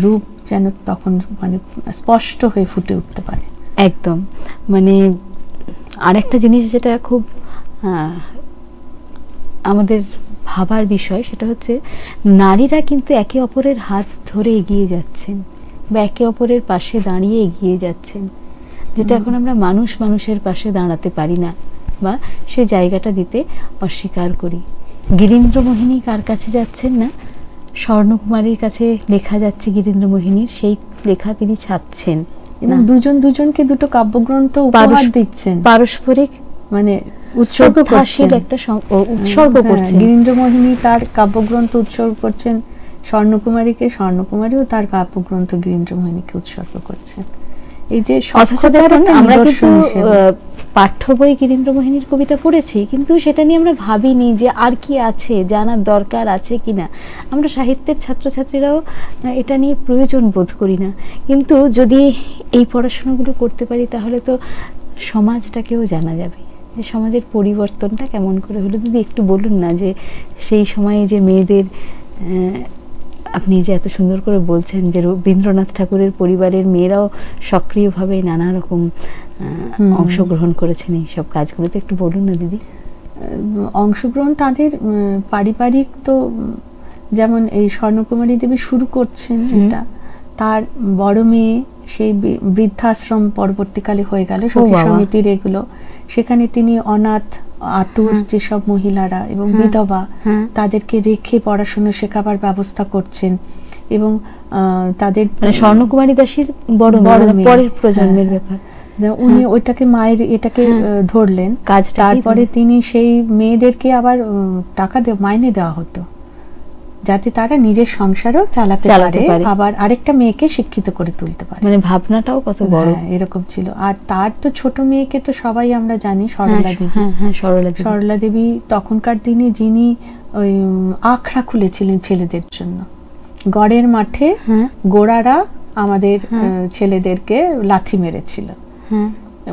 রূপ যেন তখন মানে স্পষ্ট হয়ে ফুটে উঠতে পারে। একদম। মানে আরেকটা জিনিস যেটা খুব আমাদের ভাবার বিষয়, সেটা হচ্ছে নারীরা কিন্তু একে অপরের হাত ধরে এগিয়ে যাচ্ছেন, বা একে অপরের পাশে দাঁড়িয়ে এগিয়ে যাচ্ছেন, যেটা এখন আমরা মানুষের পাশে দাঁড়াতে পারি না, বা সেই জায়গাটা দিতে অস্বীকার করি। গিরীন্দ্রমোহিনী কার কাছে যাচ্ছেন না, স্বর্ণকুমারীর কাছে লেখা যাচ্ছে গিরীন্দ্রমোহিনীর, সেই লেখা তিনি ছাপছেন, এবং দুজন দুজনকে দুটো কাব্যগ্রন্থ উপহার দিচ্ছেন, পারস্পরিক মানে উৎসর্গ করছেন। গিরীন্দ্রমোহিনী তার কাব্যগ্রন্থ উৎসর্গ করছেন স্বর্ণকুমারীকে, স্বর্ণকুমারীও তার কাব্যগ্রন্থ গিরীন্দ্রমোহিনীকে উৎসর্গ করছেন। এই যে আমরা কিন্তু পাঠ্য বই গিরীন্দ্রমোহিনীর কবিতা পড়েছি, কিন্তু সেটা নিয়ে আমরা ভাবিনি যে আর কি আছে, জানার দরকার আছে কিনা। আমরা সাহিত্যের ছাত্রছাত্রীরাও এটা নিয়ে প্রয়োজন বোধ করি না, কিন্তু যদি এই পড়াশোনাগুলো করতে পারি, তাহলে তো সমাজটাকেও জানা যাবে, যে সমাজের পরিবর্তনটা কেমন করে হলো। দিদি একটু বলুন না, যে সেই সময়ে যে মেয়েদের, আপনি যে এত সুন্দর করে বলছেন যে রবীন্দ্রনাথ ঠাকুরের পরিবারের মেয়েরাও সক্রিয়ভাবে নানা রকম অংশগ্রহণ করেছেন এই সব কাজগুলোতে, একটু বলুন না দিদি। অংশগ্রহণ তাদের পারিবারিক, তো যেমন এই স্বর্ণকুমারী দেবী শুরু করছেন এটা, তার বড় মেয়ে সেই বৃদ্ধাশ্রম পরবর্তীকালে হয়ে গেল সখী সমিতির এগুলো, সেখানে তিনি অনাথ আতুর যেসব মহিলারা এবং বিধবা, তাদেরকে রেখে পড়াশোনা শেখাবার ব্যবস্থা করছেন। এবং তাদের মানে স্বর্ণকুমারী দাসীর বড় মেয়ে, পরের প্রজন্মের ব্যাপার। উনি ওইটাকে মায়ের এটাকে ধরলেন, তারপরে তিনি সেই মেয়েদেরকে আবার টাকা মাইনে দেওয়া হতো যাতে তারা নিজের সংসারও চালাতে পারে, আবার আরেকটা মেয়েকে শিক্ষিত করে তুলতে পারে। মানে ভাবনাটাও কত বড়, এরকম ছিল। আর তার তো ছোট মেয়েকে তো সবাই আমরা জানি, সরলা দেবী। সরলা দেবী তখনকার দিনে যিনি ওই আখড়া খুলেছিলেন ছেলেদের জন্য। গড়ের মাঠে গোড়ারা আমাদের ছেলেদেরকে লাথি মেরেছিল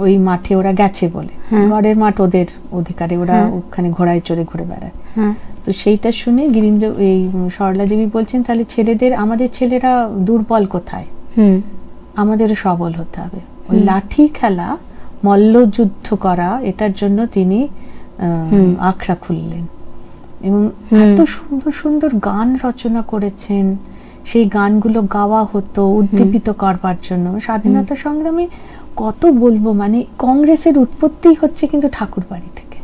ওই মাঠে, ওরা গেছে বলে। গড়ের মাঠ ওদের অধিকারে, ওরা ওখানে ঘোড়ায় চড়ে ঘুরে বেড়ায়। তো সেইটা শুনে গিরীন্দ্র এই সরলা দেবী বলছেন, তাহলে ছেলেদের, আমাদের ছেলেরা দুর্বল কোথায়, আমাদেরও সবল হতে হবে। ওই লাঠি খেলা, মল্লযুদ্ধ করা, এটার জন্য তিনি আখড়া খুললেন এবং এত সুন্দর সুন্দর গান রচনা করেছেন। সেই গানগুলো গাওয়া হতো উদ্দীপিত করবার জন্য। স্বাধীনতা সংগ্রামে কত বলবো, মানে কংগ্রেসের উৎপত্তি হচ্ছে কিন্তু ঠাকুরবাড়ি থেকে।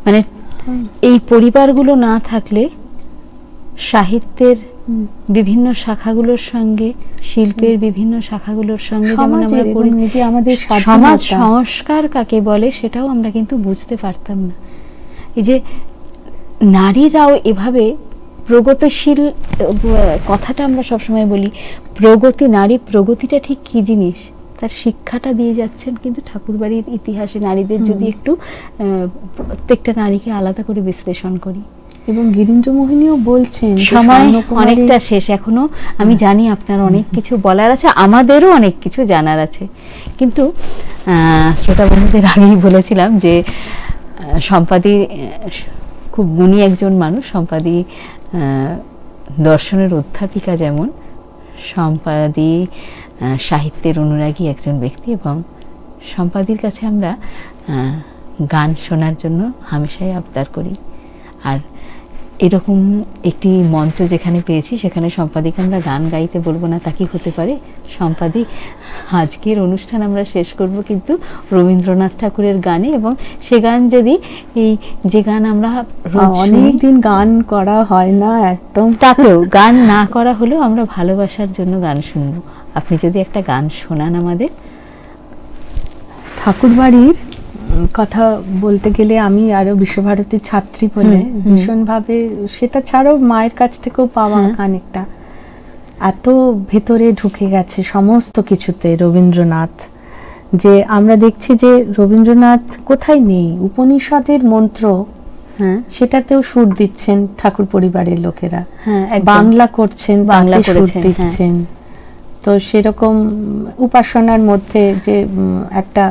মানে এই পরিবারগুলো না থাকলে সাহিত্যের বিভিন্ন শাখাগুলোর সঙ্গে, শিল্পের বিভিন্ন শাখাগুলোর সঙ্গে, যেমন আমরা আমাদের সমাজ সংস্কার কাকে বলে সেটাও আমরা কিন্তু বুঝতে পারতাম না। এই যে নারীরাও এভাবে প্রগতিশীল, কথাটা আমরা সবসময় বলি প্রগতি, নারী প্রগতিটা ঠিক কি জিনিস তার শিক্ষাটা দিয়ে যাচ্ছেন কিন্তু ঠাকুরবাড়ির ইতিহাসে নারীদের যদি একটু প্রত্যেকটা নারীকে আলাদা করে বিশ্লেষণ করি। এবং গিরীন্দ্রমোহিনীও বলছেন, সময় অনেকটা শেষ, এখনো আমি জানি আপনার অনেক কিছু বলার আছে, আমাদেরও অনেক কিছু জানার আছে, কিন্তু শ্রোতা বন্ধুদের আগেই বলেছিলাম যে সম্পাদি খুব গুণী একজন মানুষ। সম্পাদি দর্শনের অধ্যাপিকা, যেমন সম্পাদি সাহিত্যের অনুরাগী একজন ব্যক্তি, এবং সম্পাদির কাছে আমরা গান শোনার জন্য হামেশাই আবদার করি। আর এরকম একটি মঞ্চ যেখানে পেয়েছি সেখানে সম্পাদিকে আমরা গান গাইতে বলবো না, তা কি হতে পারে? সম্পাদি, আজকের অনুষ্ঠান আমরা শেষ করব কিন্তু রবীন্দ্রনাথ ঠাকুরের গানে, এবং সে গান যদি এই যে গান আমরা অনেকদিন গান করা হয় না একদম, তাতেও গান না করা হলেও আমরা ভালোবাসার জন্য গান শুনবো। আপনি যদি একটা গান শোনান আমাদের। ঠাকুরবাড়ির কথা বলতে গেলে আমি আরো বিশ্বভারতীর ছাত্রী বলে ভীষণভাবে, সেটা ছাড়াও মায়ের কাছ থেকেও পাওয়া খানিকটা, এত ভেতরে ঢুকে গেছে সমস্ত কিছুতে রবীন্দ্রনাথ, যে আমরা দেখছি যে রবীন্দ্রনাথ কোথায় নেই। উপনিষদের মন্ত্র সেটাতেও সুর দিচ্ছেন ঠাকুর পরিবারের লোকেরা, বাংলা করছেন, বাংলা সুর দিচ্ছেন। তো সেরকম উপাসনার মধ্যে যে একটা,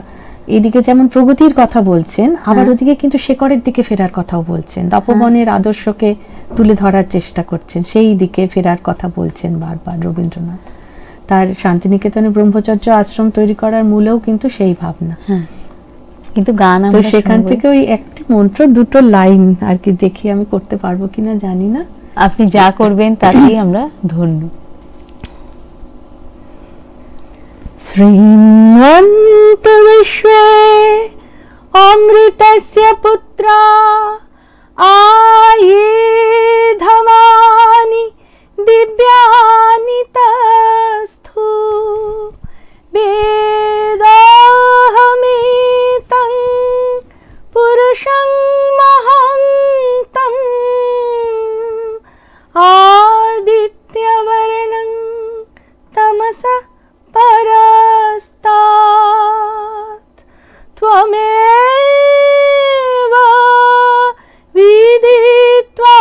এদিকে যেমন প্রগতির কথা বলছেন, আবার ওদিকে কিন্তু শেকড়ের দিকে ফেরার কথাও বলছেন, তপবনের আদর্শকে তুলে ধরার চেষ্টা করছেন, সেই দিকে ফেরার কথা বলছেন বারবার রবীন্দ্রনাথ। তার শান্তিনিকেতনে ব্রহ্মচর্য আশ্রম তৈরি করার মূলেও কিন্তু সেই ভাবনা। কিন্তু গান তো সেখান থেকে ওই একটি মন্ত্র, দুটো লাইন আর কি, দেখি আমি করতে পারবো কিনা জানি না। আপনি যা করবেন তাতেই আমরা ধন্য। শ্রীমন্ত বিশ্বে অমৃতস্য পুত্রা আয়ুধমানি দিব্যানি তস্থু বেদাহমিতং পুরুষং মহান্तं আদিত্যবর্ণং তমসা পরস্তাৎ ত্বমেব বিদিত্বাতি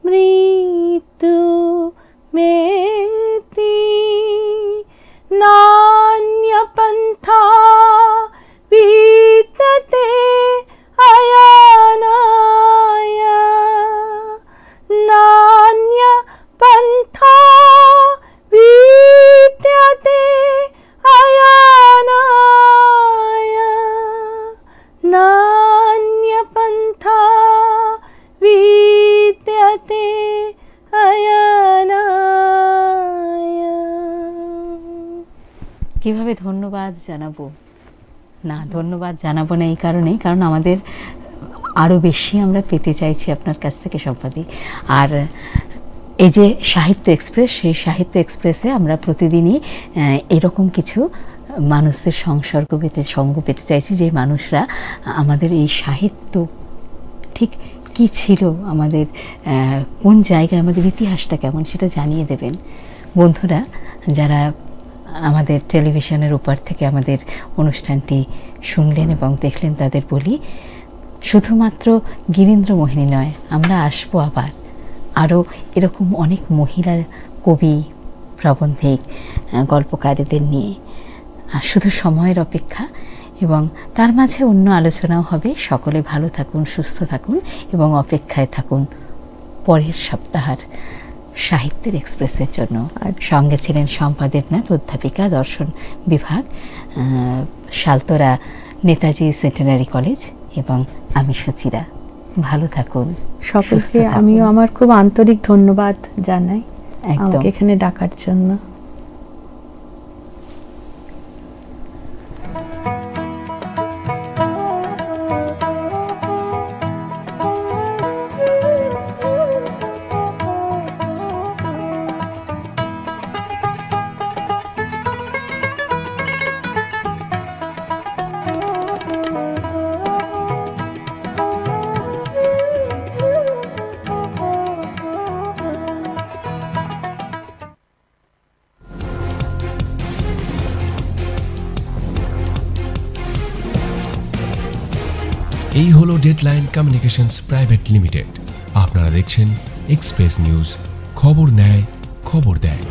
মৃত্যু মেতি নান্যপন্থা বিদ্যতে আয়ানায় নান্যপন্থা বিদ্যতে আয়ানায় নান্যপন্থা বিদ্যতে আয়ানায়। কিভাবে ধন্যবাদ জানাবো? না, ধন্যবাদ জানাবো না এই কারণেই, কারণ আমাদের আরও বেশি আমরা পেতে চাইছি আপনার কাছ থেকে সম্পাদি। আর এই যে সাহিত্য এক্সপ্রেস, সেই সাহিত্য এক্সপ্রেসে আমরা প্রতিদিনই এরকম কিছু মানুষদের সঙ্গ পেতে চাইছি, যে মানুষরা আমাদের এই সাহিত্য ঠিক কি ছিল, আমাদের কোন জায়গায়, আমাদের ইতিহাসটা কেমন সেটা জানিয়ে দেবেন। বন্ধুরা যারা আমাদের টেলিভিশনের ওপার থেকে আমাদের অনুষ্ঠানটি শুনলেন এবং দেখলেন, তাদের বলি শুধুমাত্র গিরীন্দ্র মোহিনী নয়, আমরা আসবো আবার আরও এরকম অনেক মহিলা কবি, প্রবন্ধিক, গল্পকারীদের নিয়ে। শুধু সময়ের অপেক্ষা, এবং তার মাঝে অন্য আলোচনাও হবে। সকলে ভালো থাকুন, সুস্থ থাকুন এবং অপেক্ষায় থাকুন পরের সপ্তাহের সাহিত্যের এক্সপ্রেসের জন্য। আর সঙ্গে ছিলেন শম্পা দেবনাথ, অধ্যাপিকা, দর্শন বিভাগ, শালতোরা নেতাজি সেন্টেনারি কলেজ, এবং আমি সুচিরা। ভালো থাকুন সকলকে। আমিও আমার খুব আন্তরিক ধন্যবাদ জানাই আমাকে এখানে ডাকার জন্য। এই হলো ডেডলাইন কমিউনিকেশনস প্রাইভেট লিমিটেড। আপনারা দেখছেন এক্সপ্রেস নিউজ, খবর নেয়, খবর দেয়।